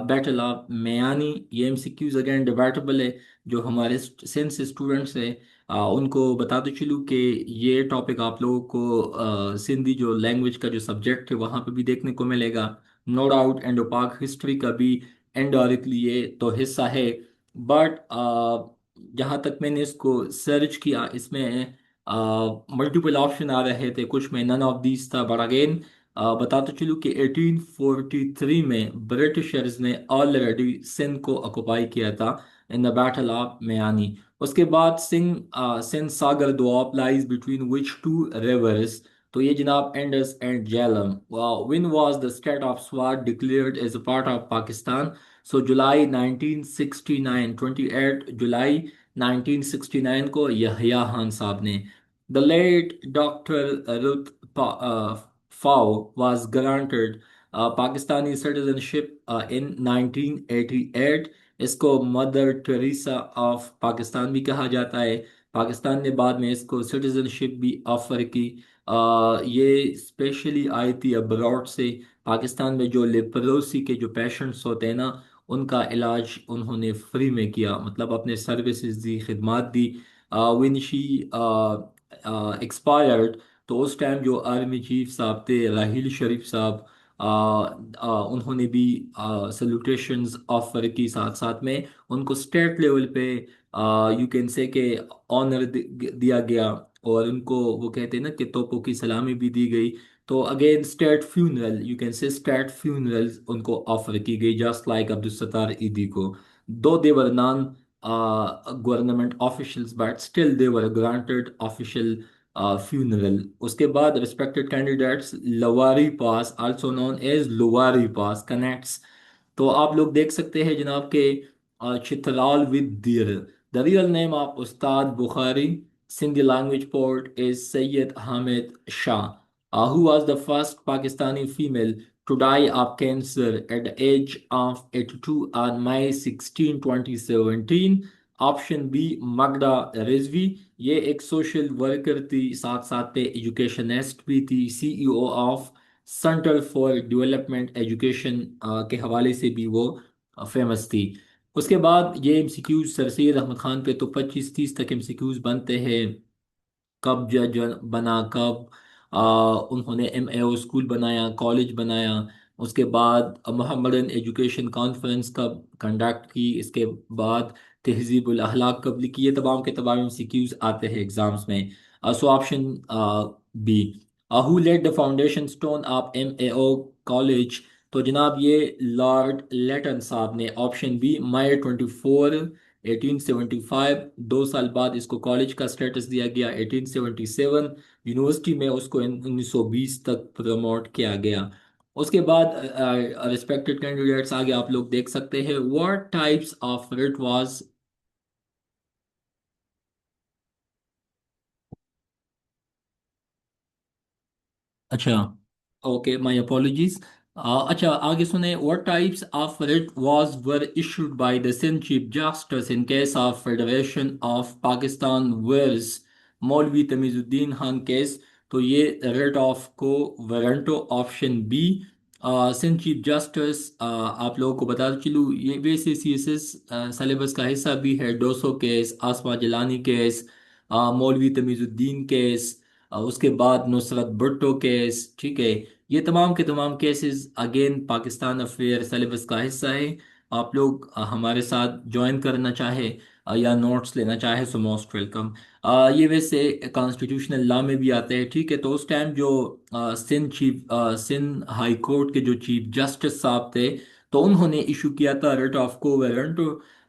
S1: Battle of Mayani, ये MCQs again debatable है। जो हमारे sense students हैं, उनको बताते चलूँ कि ये टॉपिक आप लोगों को सिंधी जो लैंग्वेज का जो सब्जेक्ट है वहाँ पे भी देखने को मिलेगा। No doubt Indo Pak history का भी इनडायरेक्टली ये तो हिस्सा है। बट जहाँ तक मैंने इसको सर्च किया, इसमें मल्टीपल ऑप्शन आ रहे थे, कुछ में नन ऑफ दीज था। बट अगेन बताते चलूँ कि 1843 में ब्रिटिशर्स ने ऑलरेडी सिंध को ऑक्युपाई किया था in the battle of Miani. उसके बाद Sindh Sagar Doab lies between which two rivers? तो ये जनाब Indus and Jhelum. When was the state of Swat declared as a part of Pakistan? So July 1969, 28 जुलाई 1969 को यहिया खान साहब ने। The late doctor Ruth Fao was granted Pakistani citizenship in 1988। इसको मदर टेरेसा ऑफ पाकिस्तान भी कहा जाता है। पाकिस्तान ने बाद में इसको सिटीजनशिप भी ऑफर की। ये स्पेशली आई थी अब्रॉड से। पाकिस्तान में जो लेप्रोसी के जो पेशेंट्स होते हैं ना, उनका इलाज उन्होंने फ्री में किया, मतलब अपने सर्विसेज दी, खिदमात दी। व्हेन शी एक्सपायर्ड, तो उस टाइम जो आर्मी चीफ साहब थे राहिल शरीफ साहब, उन्होंने भी सल्यूटेशंस ऑफर की, साथ साथ में उनको स्टेट लेवल पे यू कैन से के ऑनर दिया गया। और उनको वो कहते हैं ना कि तोपों की सलामी भी दी गई। तो again state funeral, you can say state funerals उनको ऑफर की गई, जस्ट लाइक अब्दुल सत्तार ईदी को। Though they were non government officials, but still they were granted official funeral। उसके बाद respected candidates, Lowari pass also known as Lowari pass connects. तो आप लोग देख सकते हैं जनाब के Chitral with Dir. The real name of Ustad Bukhari Sindhi language poet is Syed Hamid Shah, who was the first Pakistani female to die of cancer at the age of 82 on May 16, 2017। Option B, Magda Rizvi. ये एक सोशल वर्कर थी, साथ साथ पे एजुकेशनिस्ट भी थी, CEO of centre for development education के हवाले से भी वो फेमस थी। उसके बाद ये एमसीक्यूज सर सैयद अहमद खान पे तो 25-30 तक एमसीक्यूज बनते हैं। कब जज बना, कब उन्होंने एमएओ स्कूल बनाया, कॉलेज बनाया। उसके बाद मोहम्मदन एजुकेशन कॉन्फ्रेंस कब कंडक्ट की, इसके बाद तहजीबुल अखलाक कब लिखी, ये तमाम के तमाम एमसीक्यूज आते हैं एग्जाम्स में। So option B, who laid the foundation stone of MAO college? तो जनाब ये लॉर्ड लेटन साहब ने। ऑप्शन बी, मई 24, 1875। 2 साल बाद इसको कॉलेज का स्टेटस दिया गया 1877। यूनिवर्सिटी में उसको 1920 तक प्रमोट किया गया। उसके बाद रिस्पेक्टेड कैंडिडेट्स, आगे आप लोग देख सकते हैं। What types of writ was? अच्छा, ओके, माय अपॉलॉजीज। अच्छा, आगे सुने। What types of writ was were issued by the Sindh chief justice in case of federation of Pakistan versus Maulvi Tamizuddin Khan case? तो ये writ of quo warranto. Option B, Sindh chief justice, आप लोगों को बता चलूँ ये वैसे सीएसएस सिलेबस का हिस्सा भी है। डोसो केस, आसमा जिलानी केस, मौलवी तमीजुद्दीन केस, उसके बाद नुसरत भुट्टो केस, ठीक है। ये तमाम के तमाम cases again Pakistan affair syllabus का हिस्सा है। आप लोग हमारे साथ ज्वाइन करना चाहे या नोट्स लेना चाहे सो मोस्ट वेलकम। ये वैसे कॉन्स्टिट्यूशनल लॉ में भी आता है, ठीक है। तो उस टाइम जो सिंध हाई कोर्ट के जो चीफ जस्टिस साहब थे, तो उन्होंने इशू किया था रिट ऑफ को वारंट।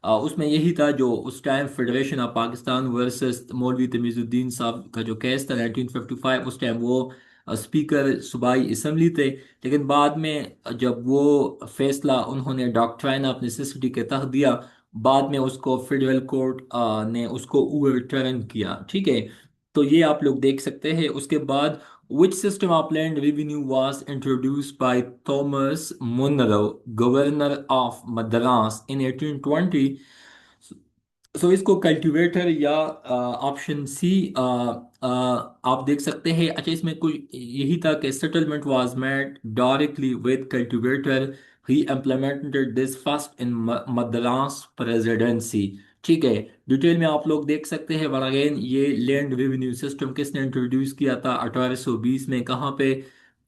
S1: उसमें यही था जो उस time federation of Pakistan versus मौलवी तमीजुद्दीन साहब का जो केस था 1955, उस टाइम वो स्पीकर सूबाई असम्बली थे। लेकिन बाद में जब वो फैसला उन्होंने डॉक्ट्राइन ऑफ नेसेसिटी के तहत दिया, बाद में उसको फेडरल कोर्ट ने उसको ओवरटर्न किया, ठीक है। तो ये आप लोग देख सकते हैं। उसके बाद which system of land revenue was introduced by Thomas Munro, governor of Madras in 1820? सो इसको कल्टीवेटर या ऑप्शन सी आप देख सकते हैं। अच्छा, इसमें कुछ यही था कि settlement was made directly with cultivator. He implemented this first in Madras presidency, ठीक है। डिटेल में आप लोग देख सकते हैं। वन अगेन, ये लैंड रेवेन्यू सिस्टम किसने इंट्रोड्यूस किया था 1820 में, कहाँ पे?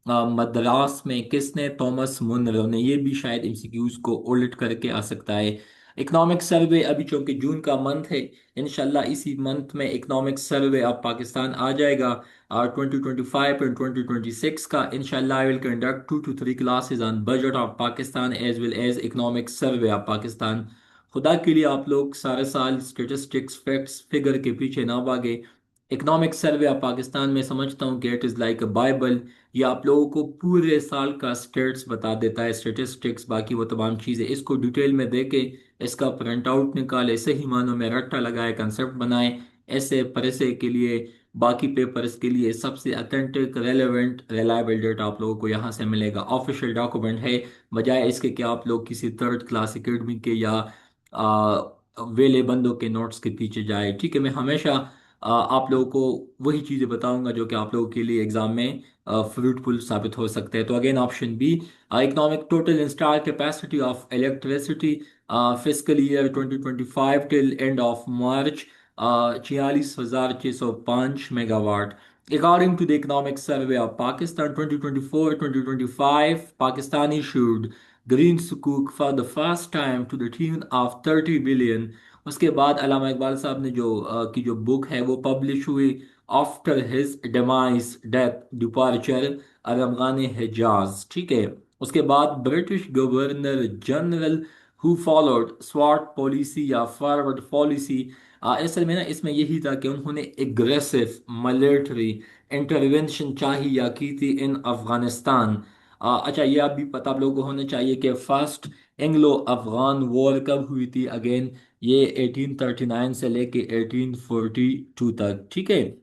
S1: मद्रास में। किसने? थॉमस मुनरो ने। ये भी शायद एमसीक्यूज को उलट करके आ सकता है। इकोनॉमिक सर्वे, अभी चूंकि जून का मंथ है, इंशाल्लाह इसी मंथ में इकोनॉमिक सर्वे ऑफ पाकिस्तान आ जाएगा। 2025 एंड 2026 का इंशाल्लाह I will conduct 2 to 3 classes on budget of Pakistan as well as economic survey of Pakistan. खुदा के लिए आप लोग सारे साल स्टेटिस्टिक्स फैक्ट्स फिगर के पीछे ना भागे। इकोनॉमिक सर्वे ऑफ पाकिस्तान में समझता हूँ कि it is like a Bible. ये आप लोगों को पूरे साल का स्टेट्स बता देता है, स्टेटिस्टिक्स, बाकी वो तमाम चीज़ें। इसको डिटेल में देके इसका प्रिंट आउट निकाले, सही मानों में रट्टा लगाए, कंसेप्ट बनाए, ऐसे पैसे के लिए, बाकी पेपर्स के लिए सबसे अथेंटिक, रेलेवेंट, रिलायबल डेटा आप लोगों को यहाँ से मिलेगा। ऑफिशियल डॉक्यूमेंट है, बजाय इसके कि आप लोग किसी थर्ड क्लास एकेडमी के या वेले बंदों के नोट्स के पीछे जाए, ठीक है। मैं हमेशा आप लोगों को वही चीज़ें बताऊंगा जो कि आप लोगों के लिए एग्जाम में फ्रूटफुल साबित हो सकते हैं। तो again option B, economic total install capacity of electricity physical year 2025 till end of March 46,605 megawatt. According to the Economic Survey of Pakistan 2024-2025, Pakistan issued green sukuk for the first time to the tune of 30 billion। उसके बाद अल्लामा इकबाल साहब ने की जो book है वो publish हुई after his demise death departure Armaghan Hijaz, ठीक है। उसके बाद British governor general who followed swat policy या फॉरवर्ड पॉलिसी, असल में ना इसमें यही था कि उन्होंने एग्रेसिव मिलिट्री इंटरवेंशन चाहिए या की थी इन अफगानिस्तान। अच्छा, ये आप भी पता आप लोगों को होना चाहिए कि फर्स्ट एंग्लो अफगान वॉर कब हुई थी? अगेन ये 1839 से लेके 1842 तक, ठीक है।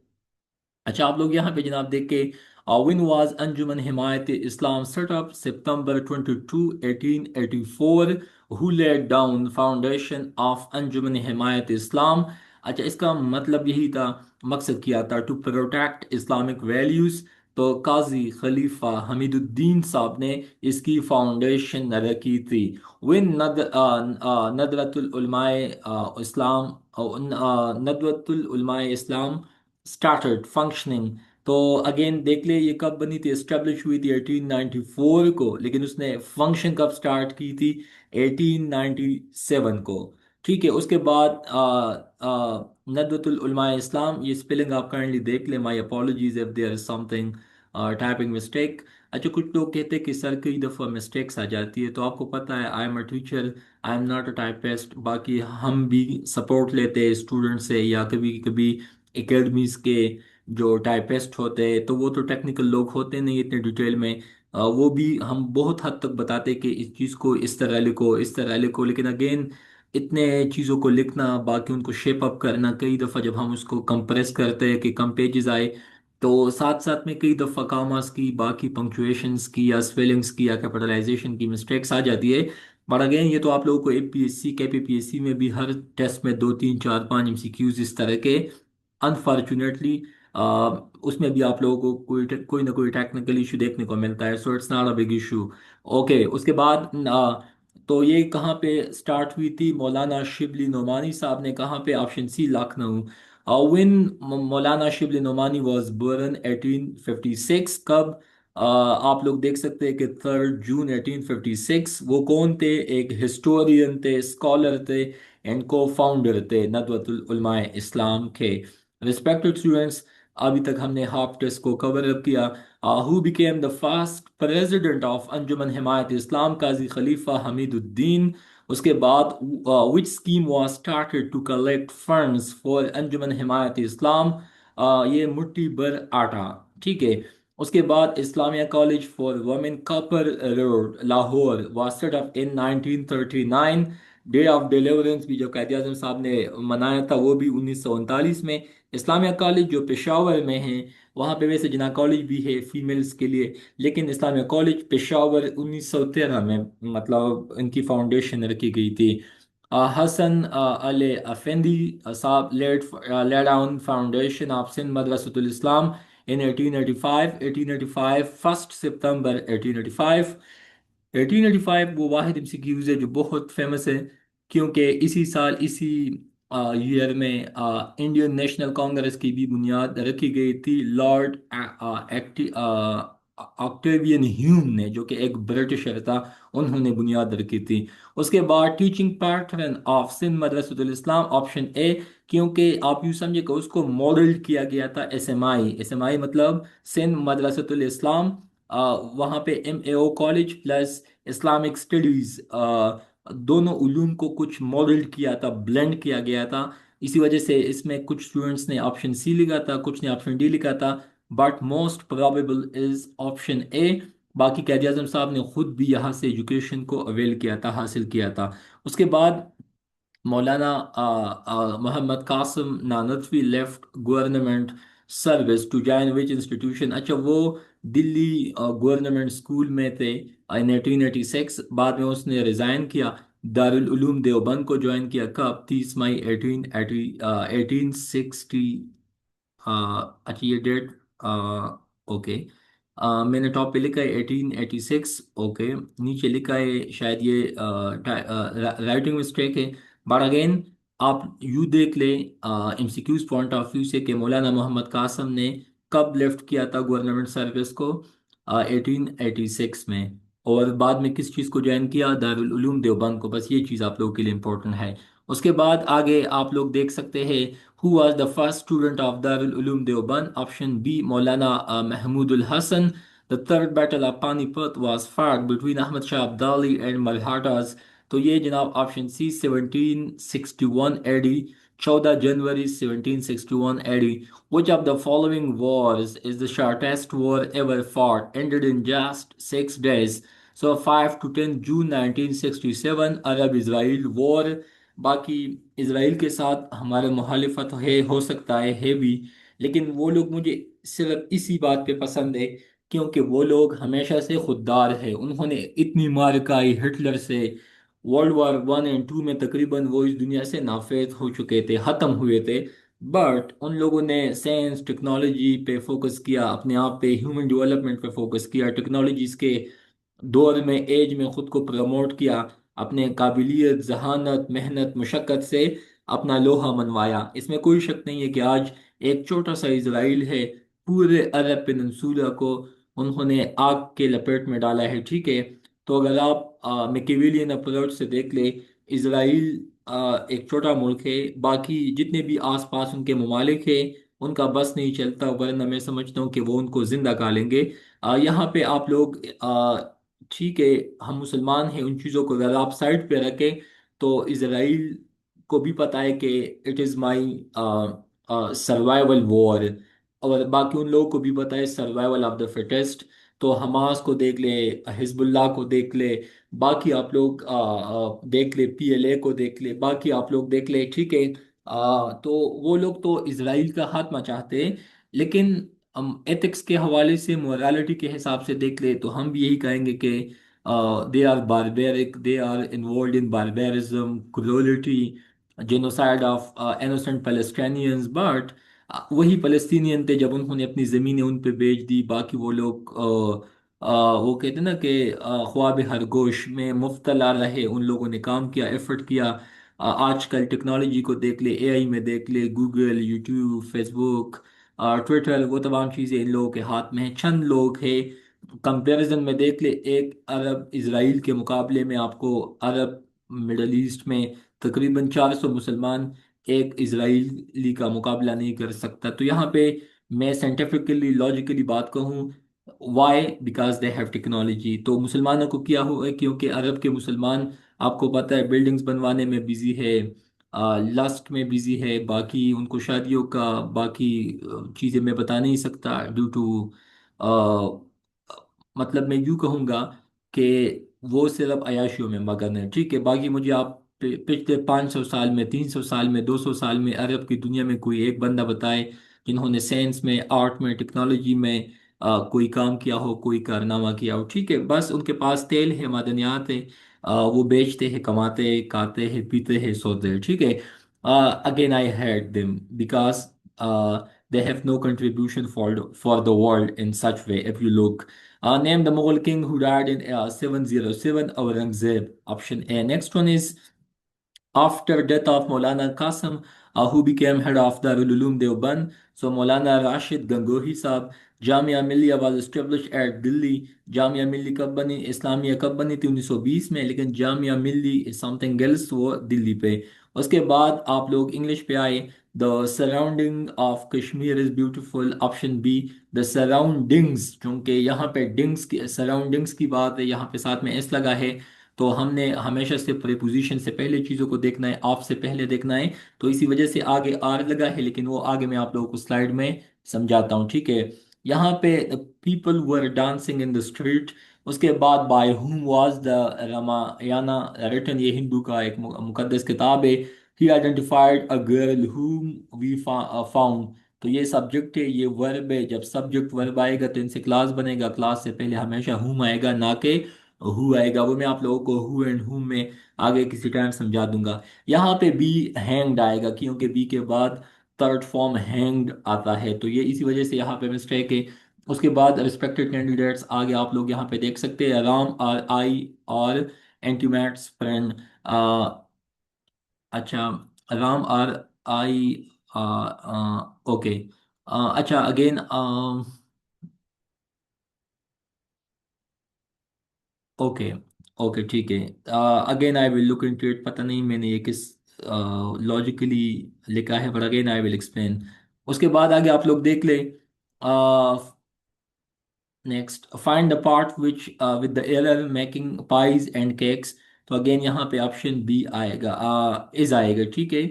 S1: अच्छा, आप लोग यहाँ पे जनाब देख के when was Anjuman Himayat Islam set up September 22 1884, who laid down foundation of Anjuman Himayat Islam. अच्छा, इसका मतलब यही था, मकसद किया था टू प्रोटेक्ट इस्लामिक वैल्यूज। तो काजी खलीफा हमीदुद्दीन साहब ने इसकी फाउंडेशन रखी थी। विन नदरतुल उलमाए इस्लाम नदवतुल उलमाए इस्लाम स्टार्टेड फंक्शनिंग। तो अगेन देख ले, ये कब बनी थी? एस्टेब्लिश हुई थी 1894 को, लेकिन उसने फंक्शन कब स्टार्ट की थी? 1897 को, ठीक है। उसके बाद नदवतुल उलमा इस्लाम, ये स्पेलिंग आप काइंडली देख ले, my apologies if there is something typing mistake. अच्छा, कुछ लोग कहते हैं कि सर कई दफ़ा मिस्टेक्स आ जाती है, तो आपको पता है I am a teacher, I am not a typist. बाकी हम भी सपोर्ट लेते हैं स्टूडेंट से, या कभी कभी एकेडमीज के जो टाइपिस्ट होते हैं, तो वो तो टेक्निकल लोग होते नहीं इतने डिटेल में। वो भी हम बहुत हद तक बताते कि इस चीज़ को इस तरह लिखो, इस तरह लिखो, लेकिन अगेन इतने चीज़ों को लिखना, बाकी उनको शेप अप करना, कई दफ़ा जब हम उसको कंप्रेस करते हैं कि कम पेजेस आए, तो साथ साथ में कई दफ़ा कामास की, बाकी पंक्चुएशंस की या स्पेलिंग्स की या कैपिटलाइजेशन की मिस्टेक्स आ जाती है। बट अगेन ये तो आप लोगों को एपीएससी केपीपीएससी में भी हर टेस्ट में 2 3 4 5 एमसीक्यूज इस तरह के अनफॉर्चुनेटली उसमें भी आप लोगों को कोई ना कोई टेक्निकल इशू देखने को मिलता है। So it's not a big issue. Okay, उसके बाद तो ये कहाँ पे स्टार्ट हुई थी? मौलाना शिबली नोमानी साहब ने। कहाँ पे? Option C, Lucknow. Win Maulana Shibli Nomani was born 1856, कब? आप लोग देख सकते हैं कि 3 जून 1856 वो कौन थे, एक हिस्टोरियन थे, स्कॉलर थे एंड को फाउंडर थे नदवतुल उलमाए इस्लाम के। रिस्पेक्टेड स्टूडेंट्स, अभी तक हमने हाफ टेस्ट को कवर अप किया। Who became the first president of Anjuman Himayat Islam, Qazi Khalifa Hamiduddin. उसके बाद which scheme was started to collect funds for Anjuman Himayat Islam, ये मुट्ठी भर आटा, ठीक है। उसके बाद Islamia college for women Cooper Road Lahore was set up in 1939। Day of deliverance भी जो कायद आजम साहब ने मनाया था वो भी 1939 में। इस्लामिया कॉलेज जो पेशावर में है, वहाँ पे वैसे जना कॉलेज भी है फीमेल्स के लिए, लेकिन इस्लामिया कॉलेज पेशावर 1913 में मतलब इनकी फाउंडेशन रखी गई थी। हसन अल अफेंदी साहब laid down foundation of Sindh Madressatul Islam in 1885 1 September 1885। 1885 वो वाहिद एमसीक्यूज है जो बहुत फेमस है, क्योंकि इसी साल इसी ईयर में इंडियन नेशनल कांग्रेस की भी बुनियाद रखी गई थी लॉर्ड ऑक्टेवियन ह्यूम ने, जो कि एक ब्रिटिशर था, उन्होंने बुनियाद रखी थी। उसके बाद teaching pattern of Sindh Madressatul Islam option A, क्योंकि आप यूँ समझे कि उसको मॉडल किया गया था एसएमआई। एसएमआई मतलब सिंध मदरसतुल इस्लाम, वहाँ पे MAO college plus Islamic studies, दोनों उलूम को कुछ मॉडल किया था, ब्लेंड किया गया था। इसी वजह से इसमें कुछ स्टूडेंट्स ने ऑप्शन सी लिखा था, कुछ ने ऑप्शन डी लिखा था, but most probable is option A. बाकी कैद आजम साहब ने खुद भी यहाँ से एजुकेशन को अवेल किया था, हासिल किया था। उसके बाद Maulana Mohammad Qasim Nanautvi left government service to join which institution, अच्छा वो दिल्ली गवर्नमेंट स्कूल में थे इन 1886। बाद में उसने रिज़ाइन किया, दारुल उलूम देवबंद को ज्वाइन किया। कब? 30 मई 1860। अच्छा ये डेट, ओके। मैंने टॉप पे लिखा है 1886, ओके। नीचे लिखा है शायद ये राइटिंग मिस्टेक है, बट अगेन आप यू देख ले एमसीक्यूज पॉइंट ऑफ व्यू से कि मौलाना मोहम्मद कासम ने कब लेफ्ट किया था गवर्नमेंट सर्विस को, 1886 में। और बाद में किस चीज़ को ज्वाइन किया? दारुल उलूम देवबंद को। बस ये चीज़ आप लोगों के लिए इम्पोर्टेंट है। उसके बाद आगे आप लोग देख सकते हैं who was the first student of Darul Uloom Deoband. Option B, Maulana Mahmudul Hassan. The third battle of Panipat was fought between Ahmad Shah Abdali and Malhattas. तो ये जनाब ऑप्शन सी 1761 एडी, 14 जनवरी 1761 AD. Which of the following wars is the shortest war ever fought, ended in just 6 days? So 5 to 10 June 1967 Arab Israel war. बाकी Israel के साथ हमारे मुखालिफत है, हो सकता है भी, लेकिन वो लोग मुझे सिर्फ इसी बात पे पसंद है क्योंकि वो लोग हमेशा से खुददार है। उन्होंने इतनी मार खाई हिटलर से, वर्ल्ड वॉर 1 एंड 2 में तकरीबन वो इस दुनिया से नाफेज हो चुके थे, ख़त्म हुए थे। बट उन लोगों ने साइंस टेक्नोलॉजी पे फोकस किया, अपने आप पे ह्यूमन डेवलपमेंट पे फोकस किया, टेक्नोलॉजीज के दौर में एज में खुद को प्रमोट किया, अपने काबिलियत जहानत मेहनत मुशक्क़त से अपना लोहा मनवाया। इसमें कोई शक नहीं है कि आज एक छोटा सा इसराइल है, पूरे अरब पेनिनसुला को उन्होंने आग के लपेट में डाला है, ठीक है। तो अगर आप मैकियावेलियन अप्रोच से देख ले, इसराइल एक छोटा मुल्क है, बाकी जितने भी आसपास उनके ममालिक हैं उनका बस नहीं चलता, वरना मैं समझता हूँ कि वो उनको जिंदा खा लेंगे। यहाँ पे आप लोग ठीक है, हम मुसलमान हैं, उन चीज़ों को अगर आप साइड पे रखें तो इसराइल को भी पता है कि it is my survival war, और बाकी उन लोगों को भी पता है सर्वाइवल ऑफ द फिटेस्ट। तो हमास को देख ले, हिजबुल्लाह को देख ले, बाकी आप लोग देख ले, पीएलए को देख ले, बाकी आप लोग देख ले, ठीक है। तो वो लोग तो इसराइल का खात्मा चाहते हैं, लेकिन हम एथिक्स के हवाले से, मोरालिटी के हिसाब से देख ले तो हम भी यही कहेंगे कि they are barbaric, they are involve in barbarism, cruelty, genocide of innocent Palestinians. But वही पैलेस्टीनियन थे, जब उन्होंने अपनी ज़मीनें उन पे बेच दी, बाकी वो लोग वो कहते हैं ना कि ख्वाब खरगोश में मुब्तला रहे, उन लोगों ने काम किया, एफर्ट किया। आजकल टेक्नोलॉजी को देख ले, एआई में देख ले, गूगल, यूट्यूब, फेसबुक, ट्विटर, वो तमाम चीज़ें इन लोगों के हाथ में हैं। चंद लोग हैं कंपैरिजन में देख ले, एक अरब इसराइल के मुकाबले में आपको अरब मिडल ईस्ट में तकरीबन 400 मुसलमान एक इसराइली का मुकाबला नहीं कर सकता। तो यहाँ पे मैं साइंटिफिकली लॉजिकली बात कहूँ, why? Because they have technology. तो मुसलमानों को क्या हुआ है, क्योंकि अरब के मुसलमान आपको पता है बिल्डिंग्स बनवाने में बिजी है, लस्ट में बिजी है, बाकी उनको शादियों का बाकी चीज़ें मैं बता नहीं सकता ड्यू टू, मतलब मैं यूँ कहूँगा कि वो सिर्फ अयाशियों में मगन है। ठीक है, बाकी मुझे आप पिछले 500 साल में, 300 साल में, 200 साल में अरब की दुनिया में कोई एक बंदा बताए जिन्होंने साइंस में, आर्ट में, टेक्नोलॉजी में कोई काम किया हो, कोई कारनामा किया हो। ठीक है, बस उनके पास तेल है, मादनियात है, वो बेचते हैं, कमाते हैं, खाते हैं, पीते हैं, सोते हैं। ठीक है, again I hate them because they have no contribution for the world in such way. If you look, name the Mughal king who died in 707. Aurangzeb. Option A. Next one is after death of Maulana Qasim, who became head of Darul Uloom Deoband. So Maulana Rashid Gangohi Sahab. Jamia Millia was established at Delhi. Jamia Milli कब बनी, इस्लामिया कब बनी थी? 1920 में, लेकिन जामिया मिल्ली is something else, वो दिल्ली पे। उसके बाद आप लोग इंग्लिश पे आए। The surrounding of Kashmir is beautiful. Option B, the surroundings, क्योंकि यहाँ पे डिंग्स की, सराउंडिंग्स की बात है, यहाँ पे साथ में एस लगा है, तो हमने हमेशा से प्रीपोजिशन से पहले चीज़ों को देखना है, आप से पहले देखना है। तो इसी वजह से आगे आर लगा है, लेकिन वो आगे मैं आप लोगों को स्लाइड में समझाता हूँ। ठीक है, यहाँ पे people were dancing in the street. उसके बाद by whom was the Ramayana written, ये हिंदू का एक मुकद्दस किताब है। He identified a girl whom we found. तो ये सब्जेक्ट है, ये वर्ब है। जब सब्जेक्ट वर्ब आएगा तो इनसे क्लास बनेगा, क्लास से पहले हमेशा हुम आएगा, ना कि हु आएगा। वो मैं आप लोगों को हु एंड हुम में आगे किसी टाइम समझा दूंगा। यहाँ पे बी हैंग्ड आएगा, क्योंकि बी के बाद थर्ड फॉर्म हैंग्ड आता है, तो ये इसी वजह से यहाँ पे मिस्टेक है। उसके बाद रिस्पेक्टेड कैंडिडेट्स आगे आप लोग यहाँ पे देख सकते हैं, राम आर आई और एंटीमैट्स फ्रेंड। अच्छा, राम आर आई, ओके, अच्छा अगेन, ओके, ओके, ठीक है, again I will look into it. पता नहीं मैंने ये किस लॉजिकली लिखा है, but again I will explain. उसके बाद आगे आप लोग देख ले, next find the part which with the error making pies and cakes. तो अगेन यहाँ पे ऑप्शन बी आएगा, इज आएगा। ठीक है,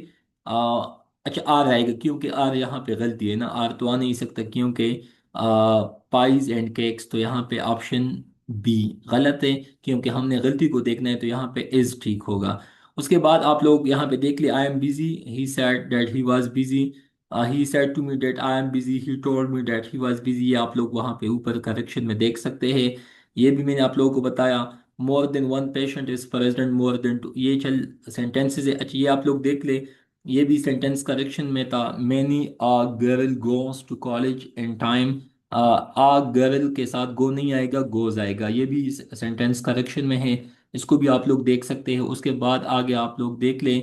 S1: अच्छा आर आएगा, क्योंकि आर यहाँ पे गलती है ना, आर तो आ नहीं सकता, क्योंकि पाइज एंड केक्स, तो यहाँ पे ऑप्शन बी गलत है, क्योंकि हमने गलती को देखना है, तो यहाँ पे इज ठीक होगा। उसके बाद आप लोग यहाँ पे देख लिया, I am busy, he said that he was busy, he said to me that I am busy, he told me that he was busy. ये आप लोग वहाँ पे ऊपर करेक्शन में देख सकते हैं, ये भी मैंने आप लोगों को बताया। More than one patient is present more than two, ये चल सेंटेंसेस है। अच्छा, ये आप लोग देख ले, ये भी सेंटेंस करेक्शन में था। Many a girl goes to college in time, a girl के साथ गो नहीं आएगा, गोज आएगा, ये भी सेंटेंस करेक्शन में है, इसको भी आप लोग देख सकते हैं। उसके बाद आगे आप लोग देख लें,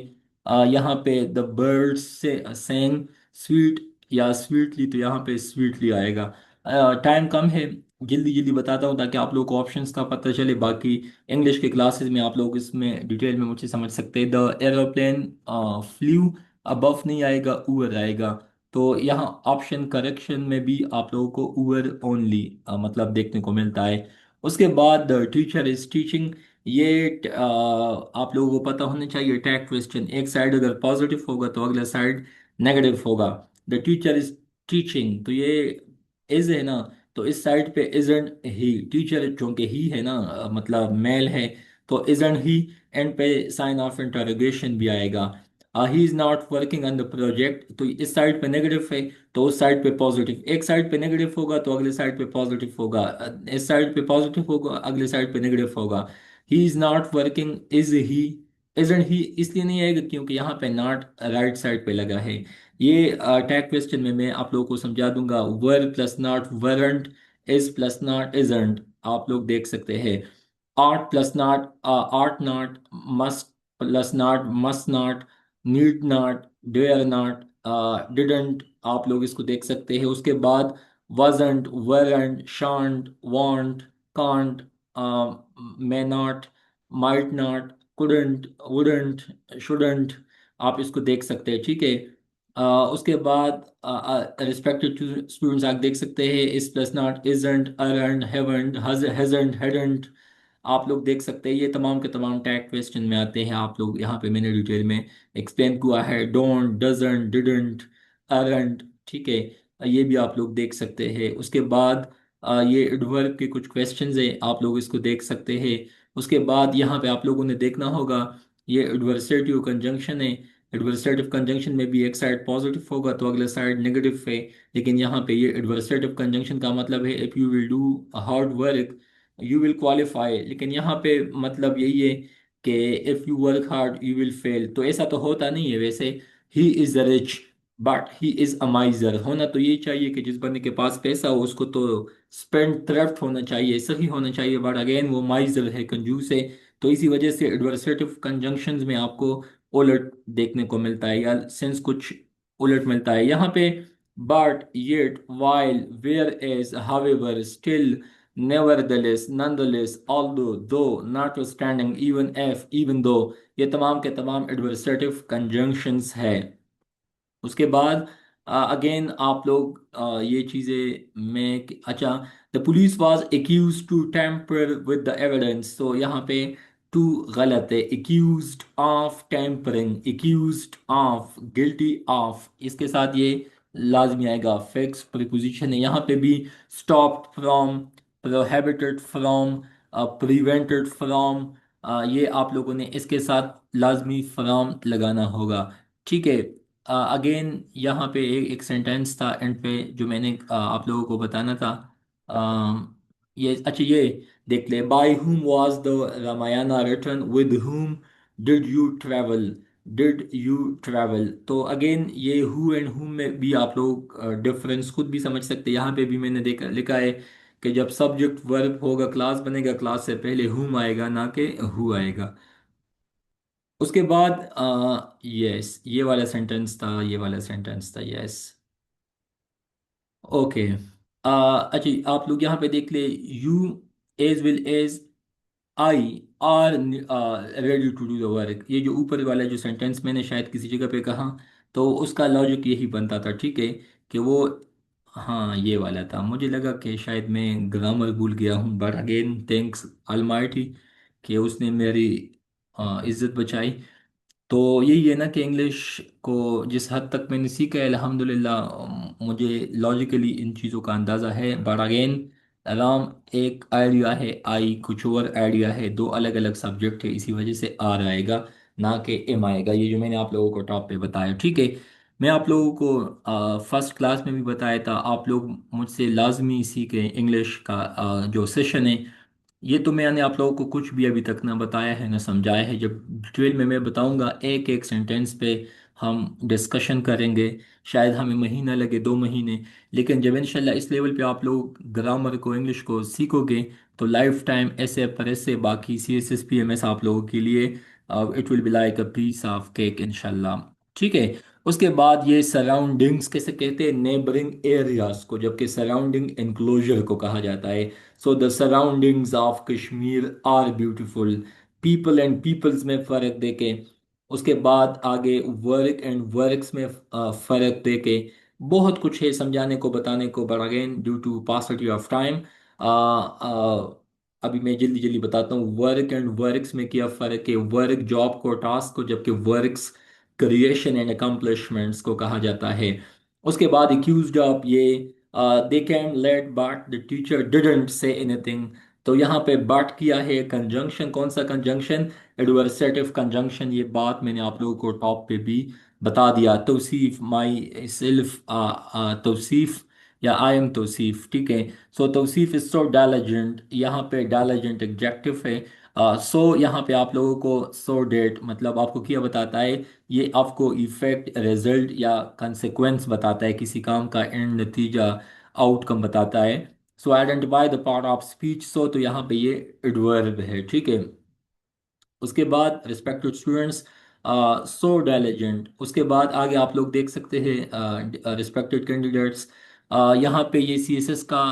S1: यहाँ पे द बर्ड्स से सेंग स्वीट या स्वीटली, तो यहाँ पे स्वीटली आएगा। टाइम कम है, जल्दी जल्दी बताता हूँ ताकि आप लोग को ऑप्शंस का पता चले। बाकी इंग्लिश के क्लासेस में आप लोग इसमें डिटेल में मुझे समझ सकते हैं। द एरोप्लेन फ्लू, अबव नहीं आएगा, ऊपर आएगा। तो यहाँ ऑप्शन करेक्शन में भी आप लोगों को ऊपर ओनली मतलब देखने को मिलता है। उसके बाद द टीचर इज टीचिंग, ये आप लोगों को पता होना चाहिए। टैग क्वेश्चन, एक साइड अगर पॉजिटिव होगा तो अगला साइड नेगेटिव होगा। द टीचर इज टीचिंग, तो ये इज है ना, तो इस साइड पे इजंट ही, टीचर चूंकि ही है ना, मतलब मेल है, तो इजंट ही। एंड पे साइन ऑफ इंटरोगेशन भी आएगा। He is not working on the project, तो इस साइड पे नेगेटिव है, तो उस साइड पे पॉजिटिव। एक साइड पे नेगेटिव होगा तो अगले साइड पे पॉजिटिव होगा, इस साइड पे पॉजिटिव होगा, अगले साइड पे नेगेटिव होगा। He is not working, is he, isn't he इसलिए नहीं आएगा क्योंकि यहाँ पे नॉट राइट साइड पे लगा है। ये टैग क्वेश्चन में मैं आप लोगों को समझा दूंगा। Were plus not weren't, is plus not isn't, आप लोग देख सकते हैं। Are plus not are not, must plus not must not, need not, dare not, didn't, आप लोग इसको देख सकते हैं। उसके बाद wasn't, weren't, shan't, won't, can't, may not, might not, couldn't, wouldn't, shouldn't। आप इसको देख सकते हैं, ठीक है। उसके बाद रिस्पेक्टेड स्टूडेंट्स आप देख सकते हैं इस plus not, isn't, aren't, haven't, hasn't, hadn't. आप लोग देख सकते हैं ये तमाम के तमाम टैग क्वेश्चन में आते हैं। आप लोग यहाँ पे मैंने डिटेल में एक्सप्लेन किया है, डोंट, डजंट, डिडंट, अरंट, ठीक है। ये भी आप लोग देख सकते हैं। उसके बाद ये एडवर्ब के कुछ क्वेश्चंस हैं, आप लोग इसको देख सकते हैं। उसके बाद यहाँ पे आप लोगों ने देखना होगा ये एडवर्सेटिव कंजंक्शन है। एडवर्सेटिव कंजंक्शन में भी एक साइड पॉजिटिव होगा तो अगला साइड नेगेटिव है। लेकिन यहाँ पे ये एडवर्सेटिव कंजंक्शन का मतलब है if you will do hard work you will qualify. लेकिन यहाँ पे मतलब यही है कि if you work hard you will fail, तो ऐसा तो होता नहीं है वैसे। He is rich but he is a माइजर। होना तो यही चाहिए कि जिस बंदे के पास पैसा हो उसको तो स्पेंड थ्रिफ्ट होना चाहिए, सही होना चाहिए, बट अगेन वो माइजर है, कंजूस है। तो इसी वजह से एडवर्सेटिव कंजंक्शंस में आपको उलट देखने को मिलता है या सेंस कुछ उलट मिलता है यहाँ पे। But, yet, while, whereas, however, still, nevertheless, nonetheless, although, though, notwithstanding, even if, even though, ये तमाम के तमाम एडवर्सेटिव कंजंक्शंस है। उसके बाद अगेन आप लोग ये चीज़ें में अच्छा, the police was accuse to tamper with the evidence. तो यहाँ पे टू गलत है, accused of tampering, accused of, guilty of, इसके साथ ये लाजमी आएगा, फिक्स प्रीपोजिशन है। यहाँ पे भी stopped from, prohibited from, prevented from, ये आप लोगों ने इसके साथ लाजमी फ्रॉम लगाना होगा, ठीक है। अगेन यहाँ पे एक सेंटेंस था एंड पे जो मैंने आप लोगों को बताना था। ये अच्छा, ये देख ले, by whom was the Ramayana written, with whom did you travel, did you travel। तो अगेन ये who एंड whom में भी आप लोग डिफरेंस खुद भी समझ सकते हैं। यहाँ पे भी मैंने देखा लिखा है कि जब सब्जेक्ट वर्ब होगा क्लास बनेगा, क्लास से पहले whom आएगा ना कि who आएगा। उसके बाद यस, ये वाला सेंटेंस था, ये वाला सेंटेंस था, यस। ओके। अच्छा, आप लोग यहाँ पे देख ले, you as well as I are ready to do the work. ये जो ऊपर वाला जो सेंटेंस मैंने शायद किसी जगह पे कहा, तो उसका लॉजिक यही बनता था, ठीक है, कि वो, हाँ ये वाला था। मुझे लगा कि शायद मैं ग्रामर भूल गया हूँ, बट अगेन थैंक्स ऑलमाइटी कि उसने मेरी इज्जत बचाई। तो यही है ना कि इंग्लिश को जिस हद तक मैंने सीखा है अल्हम्दुलिल्लाह, मुझे लॉजिकली इन चीज़ों का अंदाज़ा है, बट अगेन राम एक आइडिया है, आई कुछ और आइडिया है, दो अलग अलग सब्जेक्ट है, इसी वजह से आर आएगा ना कि एम आएगा। ये जो मैंने आप लोगों को टॉप पे बताया, ठीक है। मैं आप लोगों को फर्स्ट क्लास में भी बताया था, आप लोग मुझसे लाजमी सीखें इंग्लिश का जो सेशन है। ये तो मैंने आप लोगों को कुछ भी अभी तक ना बताया है ना समझाया है। जब डिटेल में मैं बताऊंगा एक एक सेंटेंस पे हम डिस्कशन करेंगे, शायद हमें महीना लगे, 2 महीने। लेकिन जब इंशाल्लाह इस लेवल पे आप लोग ग्रामर को, इंग्लिश को सीखोगे, तो लाइफ टाइम ऐसे पर ऐसे बाकी C S S P M S आप लोगों के लिए it will be like a piece of cake इंशाल्लाह, ठीक है। उसके बाद ये सराउंडिंग्स कैसे कहते हैं, नेबरिंग एरियाज को, जबकि सराउंडिंग इंक्लोजर को कहा जाता है। So the surroundings of Kashmir are beautiful. People and peoples में फ़र्क देके, उसके बाद आगे वर्क एंड वर्क्स में फ़र्क देके, बहुत कुछ है समझाने को बताने को, but again due to paucity of time अभी मैं जल्दी जल्दी बताता हूँ। वर्क एंड वर्क्स में क्या फ़र्क है, वर्क जॉब को, टास्क को, जबकि वर्क्स क्रिएशन एंड अकम्पलिशमेंट्स को कहा जाता है। उसके बाद एक्यूज्ड ऑफ, ये they came late but the teacher didn't say anything. तो यहाँ पे बट किया है कंजंक्शन, कौन सा कंजंक्शन, एडवर्सेटिव कंजंक्शन। ये बात मैंने आप लोगों को टॉप पे भी बता दिया। तौसीफ, माई सेल्फ तौसीफ या आई एम तौसीफ, ठीक है। सो तौसीफ इज सो डायलिजेंट, यहाँ पे डायलिजेंट एग्जेक्टिव है। सो यहाँ पे आप लोगों को सो डेट मतलब आपको क्या बताता है, ये आपको इफेक्ट, रिजल्ट या कंसेक्वेंस बताता है, किसी काम का एंड, नतीजा, आउटकम बताता है। So identify the part of speech, so तो यहाँ पे ये एडवर्ब है, ठीक है। उसके बाद रिस्पेक्टेड स्टूडेंट्स, सो डायलिजेंट। उसके बाद आगे आप लोग देख सकते हैं रिस्पेक्टेड कैंडिडेट्स, यहाँ पे ये CSS का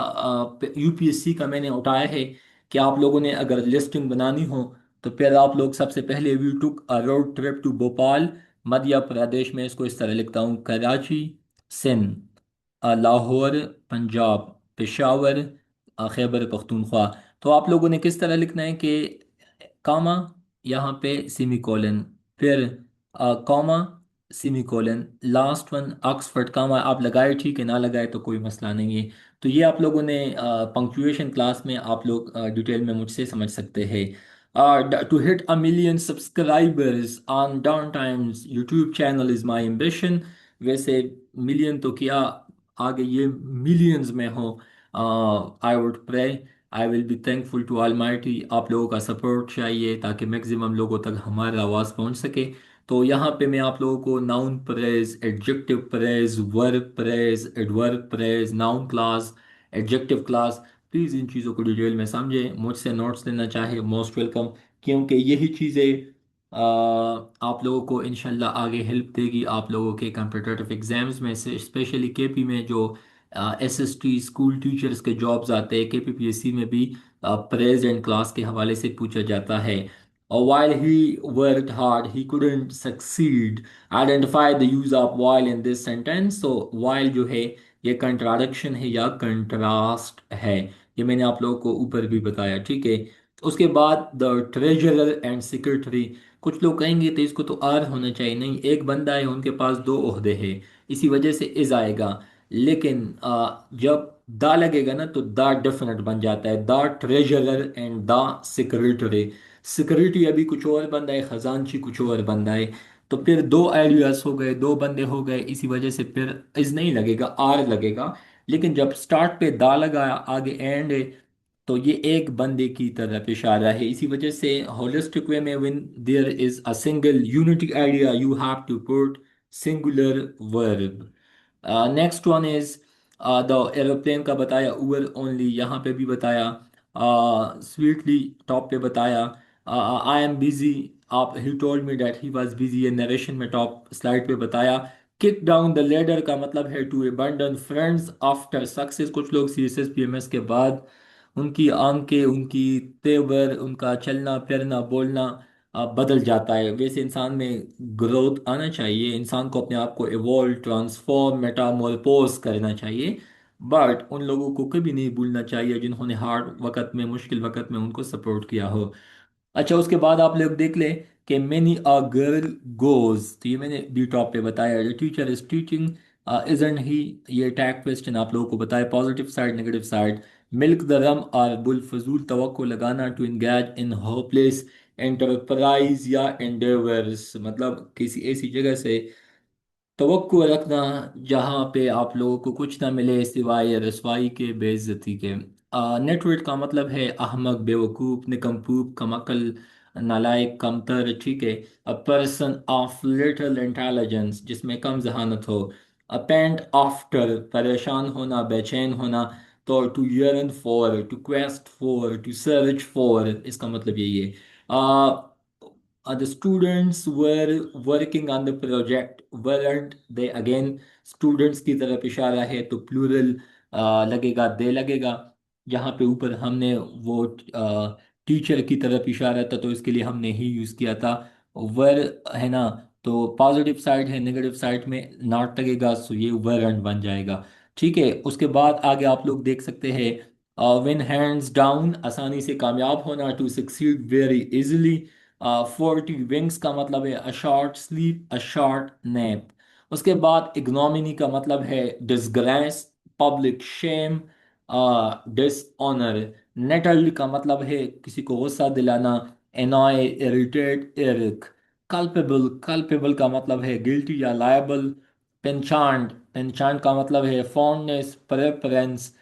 S1: UPSC का मैंने उठाया है कि आप लोगों ने अगर लिस्टिंग बनानी हो तो फिर आप लोग सबसे पहले we took a road trip to Bhopal Madhya Pradesh में। इसको इस तरह लिखता हूँ: कराची, सिंध, लाहौर पंजाब, पेशावर, खैबर पख्तूनख्वा। तो आप लोगों ने किस तरह लिखना है कि कामा, यहाँ पे सेमीकोलन, फिर comma, semicolon, last one Oxford comma. आप लगाए ठीक है, ना लगाए तो कोई मसला नहीं है। तो ये आप लोगों ने पंक्चुएशन क्लास में आप लोग डिटेल में मुझसे समझ सकते हैं। To hit a million subscribers on down times YouTube channel is my ambition. वैसे मिलियन तो किया, आगे ये मिलियंस में हो। I would pray, I will be thankful to almighty. आप लोगों का सपोर्ट चाहिए ताकि मैक्सिमम लोगों तक हमारा आवाज़ पहुंच सके। तो यहाँ पे मैं आप लोगों को noun phrase, adjective phrase, verb phrase, adverb phrase, noun clause, adjective clause, please इन चीज़ों को डिटेल में समझें। मुझसे नोट्स लेना चाहे मोस्ट वेलकम, क्योंकि यही चीज़ें आप लोगों को इंशाल्लाह आगे हेल्प देगी आप लोगों के कम्पिटिटिव एग्जाम्स में से, स्पेशली KP में जो SST स्कूल टीचर्स के जॉब्स आते हैं। KPPSC में भी प्रेज एंड क्लास के हवाले से पूछा जाता है। While he worked hard, he couldn't succeed. Identify the use of while in this sentence. So while जो है ये कंट्राडिक्शन है या कंट्रास्ट है, ये मैंने आप लोगों को ऊपर भी बताया, ठीक है। उसके बाद द ट्रेजरर एंड सेक्रेटरी। कुछ लोग कहेंगे तो इसको तो आर होना चाहिए, नहीं, एक बंदा है उनके पास दो ओहदे हैं, इसी वजह से इज आएगा। लेकिन जब दा लगेगा ना तो द डेफिनेट बन जाता है, the treasurer and the secretary. Security अभी कुछ और बंदा है, खजांची कुछ और बंदा है। तो फिर दो आइडियाज हो गए, दो बंदे हो गए, इसी वजह से फिर इज नहीं लगेगा, आर लगेगा। लेकिन जब स्टार्ट पे दा लगाया, आगे एंड है, तो ये एक बंदे की तरफ इशारा है। इसी वजह से होलिस्टिक वे में when there is a single unity idea you have to put singular verb. Next one is the aeroplane का बताया, उबर ओनली यहाँ पे भी बताया, स्वीटली टॉप पे बताया, आई एम बिजी, आप he told me that he was busy, ये नरेशन में टॉप स्लाइड पे बताया। किक डाउन द लेडर का मतलब है to abandon friends after success. कुछ लोग CSS PMS के बाद उनकी आंखें, उनकी तेवर, उनका चलना फिरना बोलना बदल जाता है। वैसे इंसान में ग्रोथ आना चाहिए, इंसान को अपने आप को इवॉल्व, ट्रांसफॉर्म, मेटामॉर्फोज करना चाहिए। बट उन लोगों को कभी नहीं भूलना चाहिए जिन्होंने हार्ड वक्त में, मुश्किल वक्त में उनको सपोर्ट किया हो। अच्छा, उसके बाद आप लोग देख लें कि मेनी अ गर्ल गोज, तो ये मैंने बी टॉप पे बताया, जो teacher is teaching isn't he, ये टैग क्वेश्चन आप लोगों को बताया, positive side negative side. Milk the ram और बुल, फजूल तवक्को लगाना, to engage in hopeless enterprise या एंडेवर्स, मतलब किसी ऐसी जगह से तवक्को रखना जहाँ पे आप लोगों को कुछ ना मिले सिवाय रसवाई के, बेइज्जती के। नेटवर्क का मतलब है अहमक, बेवकूफ़, निकम्पूप, कमअकल, नालायक, कमतर, ठीक है। A person of little intelligence, जिसमें कम जहानत हो। अ पैंट आफ्टर, परेशान होना, बेचैन होना। तो to yearn for, to quest for, to search for, इसका मतलब यही है। The students were working on the project, weren't they? Again, students की तरफ इशारा है तो प्लूरल लगेगा, दे लगेगा। यहाँ पे ऊपर हमने वो टीचर की तरफ इशारा था तो इसके लिए हमने ही यूज़ किया था वर, है ना। तो पॉजिटिव साइड है, नेगेटिव साइड में नॉट लगेगा, सो ये वरंट बन जाएगा, ठीक है। उसके बाद आगे आप लोग देख सकते हैं, विन हैंड्स डाउन, आसानी से कामयाब होना, to succeed very easily. 40 winks का मतलब है a short sleep, a short nap. उसके बाद इग्नोमिनी का मतलब है disgrace, public shame, dishonour. Nettle का मतलब है किसी को गुस्सा दिलाना, annoy, irritate, irk. Culpable, culpable का मतलब है गिल्टी या लायबल। पेंचांट, पेंचांट का मतलब है फॉन्डनेस, प्रेफरेंस।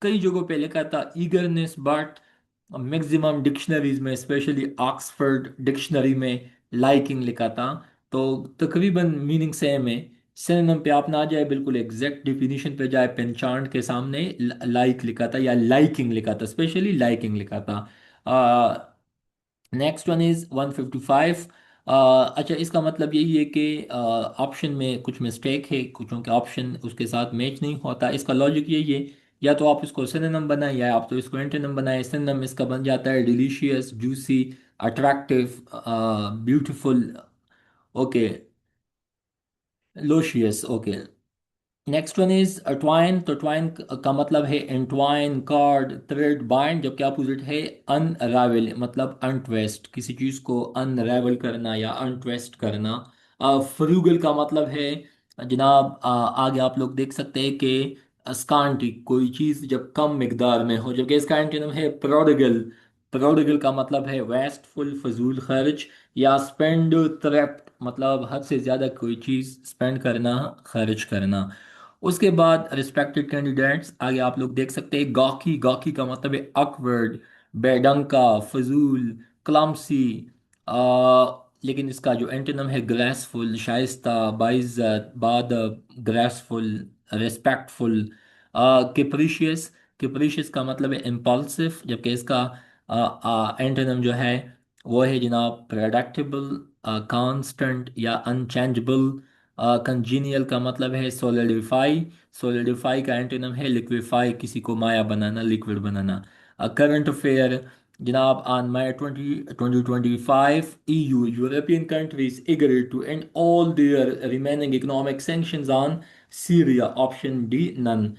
S1: कई जगहों पे लिखा था ईगरनेस, बट मैक्सिमम डिक्शनरीज में, स्पेशली ऑक्सफोर्ड डिक्शनरी में लाइकिंग लिखा था। तो तकरीबन मीनिंग सेम है। सिनोनिम पे आप ना जाए, बिल्कुल एग्जैक्ट डिफिनीशन पे जाए, पेंचांट के सामने लाइक लिखा था या लाइकिंग लिखा था, स्पेशली लाइकिंग लिखा था। नेक्स्ट वन इज 155, अच्छा, इसका मतलब यही है कि ऑप्शन में कुछ मिस्टेक है, कुछ के ऑप्शन उसके साथ मैच नहीं होता। इसका लॉजिक यही है, या तो आप इसको सिनोनिम बनाएं या आप तो इसको एंटोनिम बनाएं। सिनोनिम इसका बन जाता है delicious, juicy, attractive, beautiful, okay, luscious, okay. Next one is twine. तो ट्वाइन का मतलब है एंट्वाइन, कार्ड, थ्रेड, बाइंड, जबकि अपोजिट है अनरावल, मतलब अनट्विस्ट, किसी चीज को अनरावल करना या अनट्विस्ट करना। फ्रूगल का मतलब है जनाब, आगे आप लोग देख सकते हैं कि स्कांटी, कोई चीज जब कम मिकदार में हो, जबकि इसका एंटोनिम है प्रोडिगल। प्रोडिगल का मतलब है वेस्टफुल, फजूल खर्च, या स्पेंड थ्रेफ्ट, मतलब हद से ज्यादा कोई चीज स्पेंड करना, खर्च करना। उसके बाद रिस्पेक्टेड कैंडिडेट्स आगे आप लोग देख सकते हैं। गॉकी, गॉकी का मतलब है अकवर्ड, बेडंका, फजूल, क्लमसी। लेकिन इसका जो एंटोनिम है ग्रेसफुल, शाइस्ता, बाइज्जत, बादब, ग्रेसफुल, रिस्पेक्टफुल। कैप्रिशियस, कैप्रिशियस का मतलब है इम्पल्सिव, जबकि इसका एंटोनिम जो है वो है जनाब प्रेडिक्टेबल, कांस्टेंट या अनचेंजेबल। कंजीनियल का मतलब है सॉलिडिफाई, सॉलिडिफाई का एंटोनिम है लिक्विफाई, किसी को माया बनाना, लिक्विड बनाना। करंट अफेयर जनाब, on May 2025 EU European countries agreed to end all their remaining economic sanctions on Syria, option D none.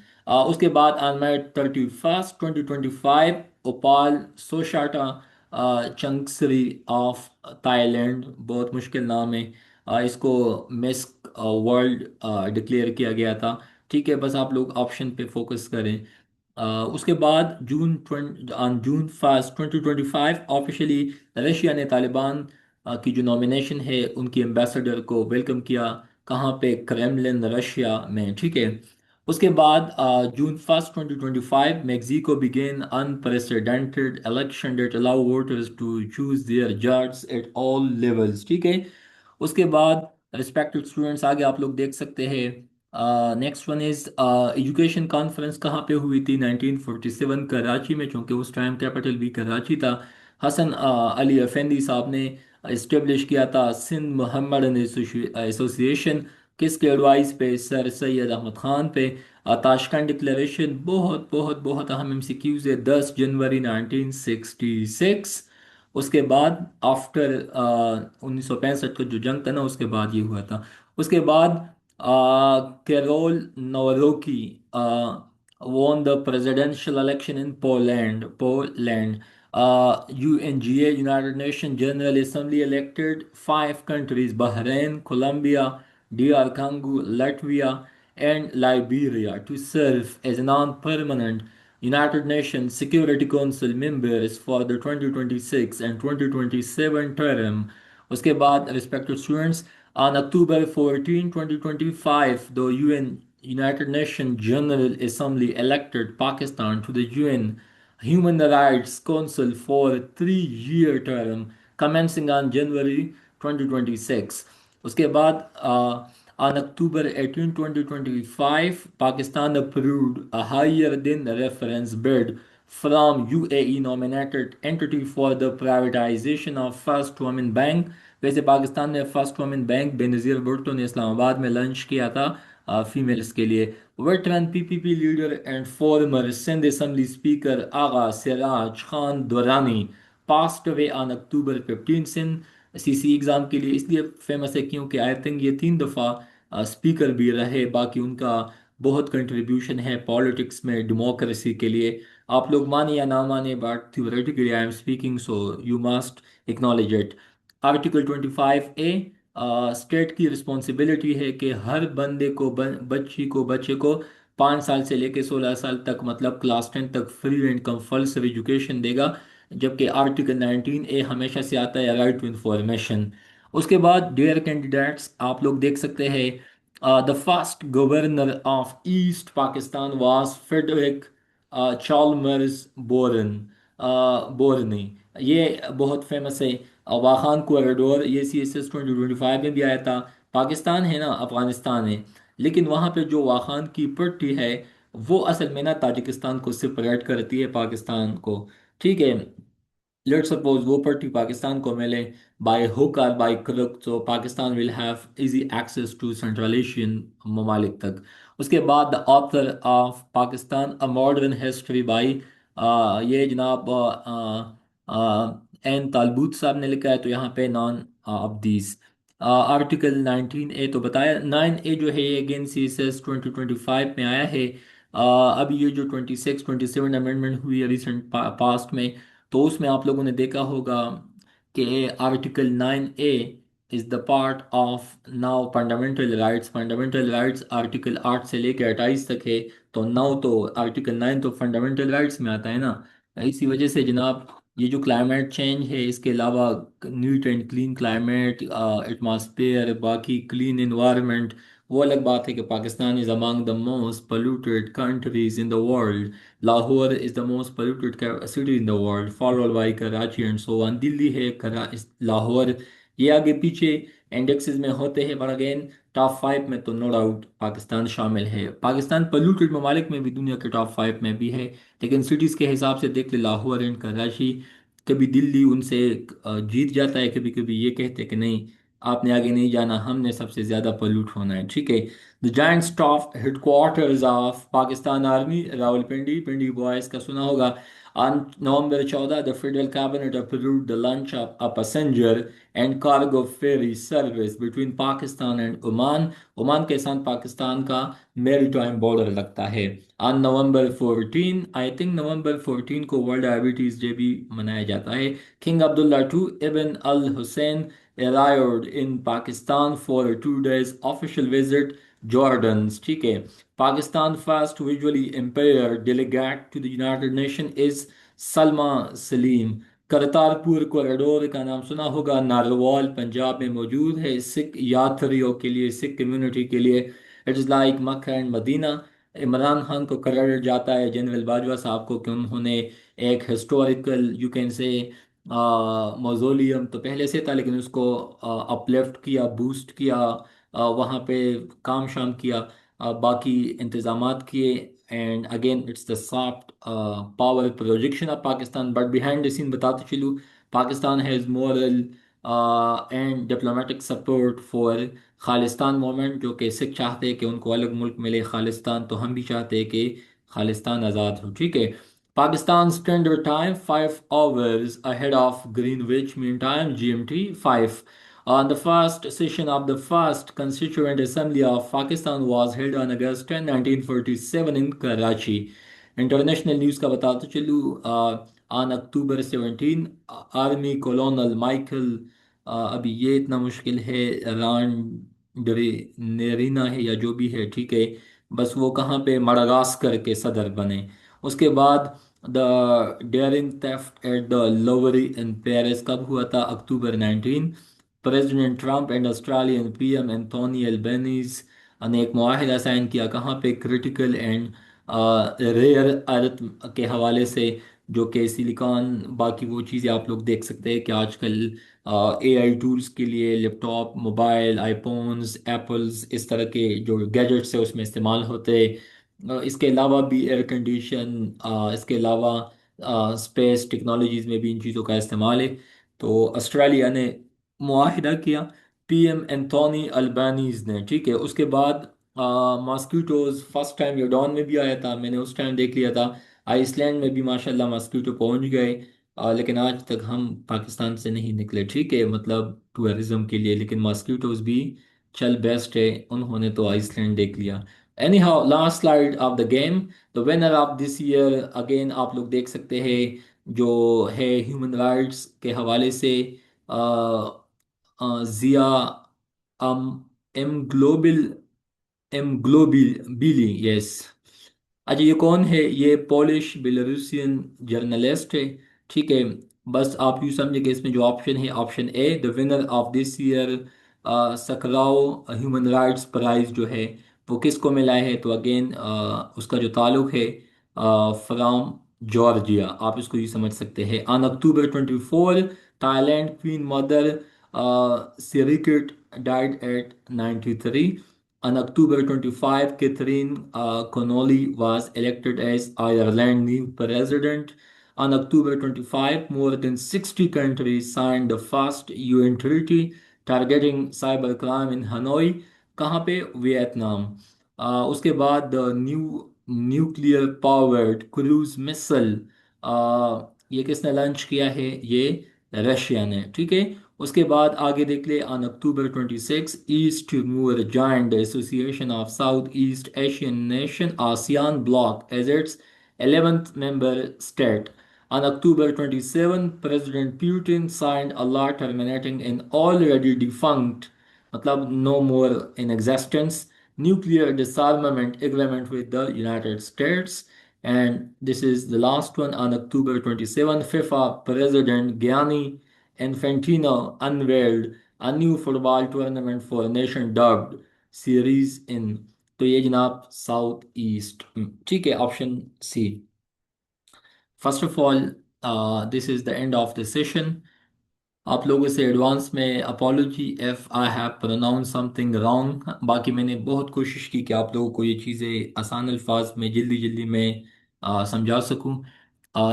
S1: उसके बाद on May 31st 2025 Opal Suchata Chuangsri of Thailand, बहुत मुश्किल नाम है, इसको मिस वर्ल्ड डिक्लेयर किया गया था। ठीक है, बस आप लोग ऑप्शन पे फोकस करें। उसके बाद जून 1 2025 ऑफिशियली रशिया ने तालिबान की जो नॉमिनेशन है उनकी एम्बेसडर को वेलकम किया, कहाँ पे, क्रेमलिन रशिया में। ठीक है, उसके बाद June 1 2025 Mexico begin unprecedented election date allow voters to choose their जज एट ऑल लेवल्स। ठीक है, उसके बाद रिस्पेक्टेड स्टूडेंट्स आगे आप लोग देख सकते हैं। Next one is education conference कहाँ पे हुई थी? 1947 कराची में, चूंकि उस टाइम कैपिटल भी कराची था। हसन अली अफेंदी साहब ने इस्टेब्लिश किया था सिंध मोहम्मदन एसोसिएशन। किसके एडवाइस पे? सर सैयद अहमद खान पे। ताशकंद डिक्लेरेशन, बहुत बहुत बहुत अहम एमसीक्यूज है, 10 जनवरी 1966। उसके बाद आफ्टर 1965 का जो जंग था ना, उसके बाद ये हुआ था। उसके बाद carol नोवारोकी won the presidential election in Poland. UNGA, United Nations General Assembly, elected five countries: Bahrain, Colombia, DR Congo, Latvia, and Liberia to serve as non-permanent United Nations Security Council members for the 2026 and 2027 term. उसके बाद respected students, on October 14, 2025, the UN United Nations General Assembly elected Pakistan to the UN Human Rights Council for a 3-year term commencing on January 2026. उसके बाद on October 18, 2025, Pakistan approved a higher than reference bid from UAE nominated entity for the privatization of First Women Bank। वैसे पाकिस्तान ने first women bank Benazir Bhutto ने इस्लामाबाद में launch किया था females के लिए। Veteran PPP leader and former Sindh assembly speaker Agha Siraj Khan Durrani passed away on October 15। Sindh CC exam के लिए इसलिए फेमस है क्योंकि आई थिंक ये 3 दफ़ा स्पीकर भी रहे। बाकी उनका बहुत कंट्रीब्यूशन है पॉलिटिक्स में, डेमोक्रेसी के लिए। आप लोग माने या ना माने, but theoretically I am speaking, so you must acknowledge it. Article 25A, state की रिस्पॉन्सिबिलिटी है कि हर बंदे को, बच्ची को, बच्चे को 5 साल से लेकर 16 साल तक, मतलब क्लास 10 तक फ्री एंड कंपल्सरी एजुकेशन देगा। जबकि आर्टिकल 19A हमेशा से आता है राइट टू इंफॉर्मेशन। उसके बाद डियर कैंडिडेट्स आप लोग देख सकते हैं, the first governor of East Pakistan was Frederick Charles Bourne. ये बहुत फेमस है। वाखान कॉरिडोर, ये CSS 2025 में भी आया था। पाकिस्तान है ना, अफगानिस्तान है, लेकिन वहाँ पे जो वाखान की पट्टी है वो असल में ना ताजिकिस्तान को सेपरेट करती है पाकिस्तान को। ठीक है, let's suppose वो पट्टी पाकिस्तान को मिले by hook or by crook, so Pakistan will have easy access to Central Asian ममालिक तक। उसके बाद the author of Pakistan a modern history by ये जनाब एन तालबूत साहब ने लिखा है, तो यहाँ पे none of these. Article 19A तो बताया, 9A जो है ये अगेन CSS 2025 में आया है। अभी ये जो 26 27 अमेंडमेंट हुई है रिसेंट पास्ट में, तो उसमें आप लोगों ने देखा होगा कि article 9A is the part of now fundamental rights. Fundamental rights article 8 से लेकर 28 तक है, तो नाउ तो आर्टिकल 9 तो फंडामेंटल राइट्स में आता है ना। इसी वजह से जनाब ये जो क्लाइमेट चेंज है, इसके अलावा neat and clean climate, atmosphere, बाकी क्लीन इन्वायरमेंट, वो अलग बात है कि Pakistan is among the most polluted countries in the world. Lahore is the most polluted city in the world, followed by Karachi and so on. Delhi है, लाहौर, ये आगे पीछे इंडेक्सेस में होते हैं, पर अगेन टॉप 5 में तो नो डाउट पाकिस्तान शामिल है। पाकिस्तान पोल्यूटेड ममालिक में भी दुनिया के टॉप 5 में भी है, लेकिन सिटीज़ के हिसाब से देख ले, लाहौर एंड कराची, कभी दिल्ली उनसे जीत जाता है, कभी कभी ये कहते हैं कि नहीं, आपने आगे नहीं जाना, हमने सबसे ज़्यादा पोल्यूट होना है, ठीक है। The joint staff headquarters of Pakistan army, Rawalpindi, Pindi boys का सुना होगा। On November 14, the federal cabinet approved the launch of a passenger and cargo ferry service between Pakistan and Oman। Oman के साथ पाकिस्तान का मेरीटाइम बॉर्डर लगता है। On November 14, I think November 14 को world diabetes day भी मनाया जाता है। King Abdullah two Ibn Al Hussein arrived in Pakistan for a 2 days official visit Jordan, ठीक है। Pakistan first visually impaired delegate to the United Nations is Salma Salim. Kartarpur corridor का नाम सुना होगा, नारवाल पंजाब में मौजूद है। सिख यात्रियों के लिए, सिख कम्युनिटी के लिए it is like Mecca and Medina. Imran Khan को क्रेडिट जाता है जनरल बाजवा साहब को कि उन्होंने एक हिस्टोरिकल यू कैन से मौजोलियम तो पहले से था, लेकिन उसको अपलिफ्ट किया, बूस्ट किया, वहाँ पे काम शाम किया, बाकी इंतजामात किए। And again it's the soft power projection of Pakistan, but behind the scene बताते चलूँ, Pakistan has moral and diplomatic support for Khalistan movement, जो कि सिख चाहते हैं कि उनको अलग मुल्क मिले खालिस्तान, तो हम भी चाहते हैं कि खालिस्तान आज़ाद हो, ठीक है। Pakistan standard time 5 hours ahead of Greenwich Mean Time GMT 5। On the first session of the first Constituent Assembly of Pakistan was held on August 10, 1947 in Karachi। International news का बताते चलूँ, ऑन अक्टूबर 17 आर्मी कॉलोनल माइकल, अभी ये इतना मुश्किल है, रान नेरीना है या जो भी है, ठीक है, बस वो कहाँ पे मडागास्कर के सदर बने। उसके बाद the daring theft at the Louvre in Paris कब हुआ था, October 19। President Trump and Australian PM Anthony Albanese ने एक मुआहिदा साइन किया, कहाँ पे, क्रिटिकल एंड रेयर अर्थ के हवाले से, जो कि सिलिकॉन, बाकी वो चीज़ें आप लोग देख सकते हैं कि आजकल एआई टूल्स के लिए लैपटॉप, मोबाइल, आईफोन्स, एप्पल्स, इस तरह के जो गैजेट्स है उसमें इस्तेमाल होते हैं। इसके अलावा भी एयर कंडीशन, इसके अलावा स्पेस टेक्नोलॉजीज में भी इन चीज़ों का इस्तेमाल है। तो ऑस्ट्रेलिया ने मुआहिदा किया, पीएम एंथोनी अल्बानीज ने, ठीक है। उसके बाद मॉस्किटोज फर्स्ट टाइम यॉर्डन में भी आया था, मैंने उस टाइम देख लिया था। आइसलैंड में भी माशाल्लाह मॉस्किटो पहुंच गए, लेकिन आज तक हम पाकिस्तान से नहीं निकले, ठीक है, मतलब टूरिज्म के लिए, लेकिन मॉस्किटोज भी चल बेस्ट है, उन्होंने तो आइसलैंड देख लिया। Any how, last slide of the game, the winner of this year again आप लोग देख सकते हैं, जो है ह्यूमन राइट्स के हवाले से जिया अम एम ग्लोबल एम ग्लोबिली, यस। अच्छा, ये कौन है, ये पोलिश बेलारूसियन जर्नलिस्ट है, ठीक है। बस आप यूँ समझे कि इसमें जो ऑप्शन है, option A, the winner of this year Sakharov human rights prize जो है वो किसको मिला है, तो अगेन उसका जो ताल्लुक है फ्रॉम जॉर्जिया, आप इसको यूँ समझ सकते हैं। On October 24 Thailand queen mother Sirikit died eight 93। On October 25, Catherine Connolly was elected as Ireland's new president. On October 25, more than 60 countries signed the first UN treaty targeting cybercrime in Hanoi. कहाँ पे? Vietnam. उसके बाद nuclear powered cruise मिसल, ये किसने launch किया है? ये Russia ने। ठीक है। उसके बाद आगे देख ले, on October 26 east timor joined the association of south east asian nation asean bloc as its 11th member state. On October 27, President Putin signed a law terminating an already defunct, मतलब no more in existence, nuclear disarmament agreement with the United States. And this is the last one. On October 27, FIFA President Gianni Infantino unveiled a new football tournament for a nation dubbed Series in। तो ये जनाब south east. ठीक है, option C. First of all, this is the end of the session. आप लोगों से advance में apology if I have pronounce something wrong. बाकी मैंने बहुत कोशिश की कि आप लोगों को ये चीज़ें आसान अल्फाज में जल्दी जल्दी में समझा सकूं।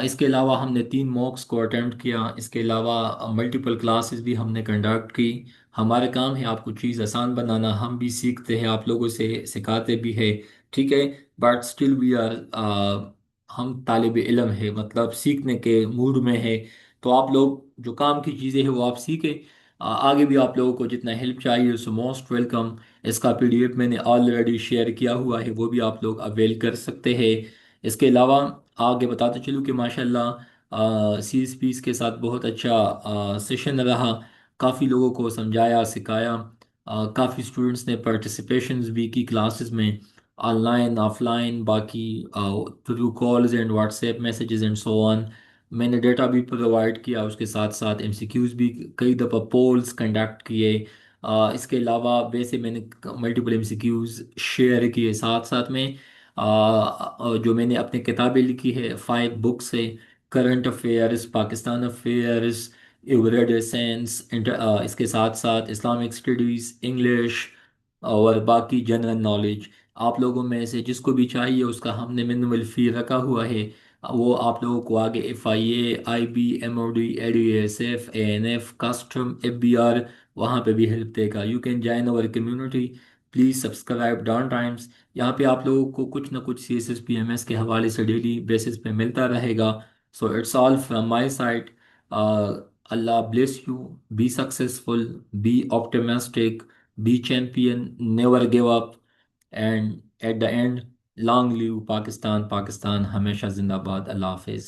S1: इसके अलावा हमने 3 मॉक्स को अटेम्प्ट किया। इसके अलावा मल्टीपल क्लासेस भी हमने कंडक्ट की। हमारा काम है आपको चीज़ आसान बनाना। हम भी सीखते हैं, आप लोगों से सिखाते भी हैं। ठीक है। बट स्टिल वी आर, हम तालिब इल्म है, मतलब सीखने के मूड में है। तो आप लोग जो काम की चीज़ें हैं वो आप सीखें। आगे भी आप लोगों को जितना हेल्प चाहिए सो मोस्ट वेलकम। इसका पीडीएफ मैंने ऑलरेडी शेयर किया हुआ है, वो भी आप लोग अवेल कर सकते हैं। इसके अलावा आगे बताते चलूँ कि माशाल्लाह सी एस पी के साथ बहुत अच्छा सेशन रहा। काफ़ी लोगों को समझाया सिखाया। काफ़ी स्टूडेंट्स ने पार्टिसिपेशंस भी की क्लासेस में, ऑनलाइन ऑफलाइन, बाकी through calls and WhatsApp messages and so on. मैंने डेटा भी प्रोवाइड किया, उसके साथ साथ एमसीक्यूज भी, कई दफ़ा पोल्स कंडक्ट किए। इसके अलावा वैसे मैंने मल्टीपल एमसीक्यूज शेयर किए साथ साथ में। जो मैंने अपनी किताबें लिखी है, 5 बुक्स है। Current affairs, Pakistan affairs, everyday science, इसके साथ साथ इस्लामिक स्टडीज़, इंग्लिश और बाकी जनरल नॉलेज। आप लोगों में से जिसको भी चाहिए उसका हमने मिनिमल फ़ी रखा हुआ है। वो आप लोगों को आगे FIA, IB, MOD, ADSF, ANF, custom, FBR, वहाँ पे भी हेल्प देगा। You can join our community. Please subscribe down times. यहाँ पे आप लोगों को कुछ ना कुछ CSS PMS के हवाले से डेली बेसिस पे मिलता रहेगा। So it's all from my side. Allah bless you. Be successful, be optimistic, be champion, never give up. And at the end, long live Pakistan, Pakistan हमेशा जिंदाबाद। अल्लाह हाफिज़।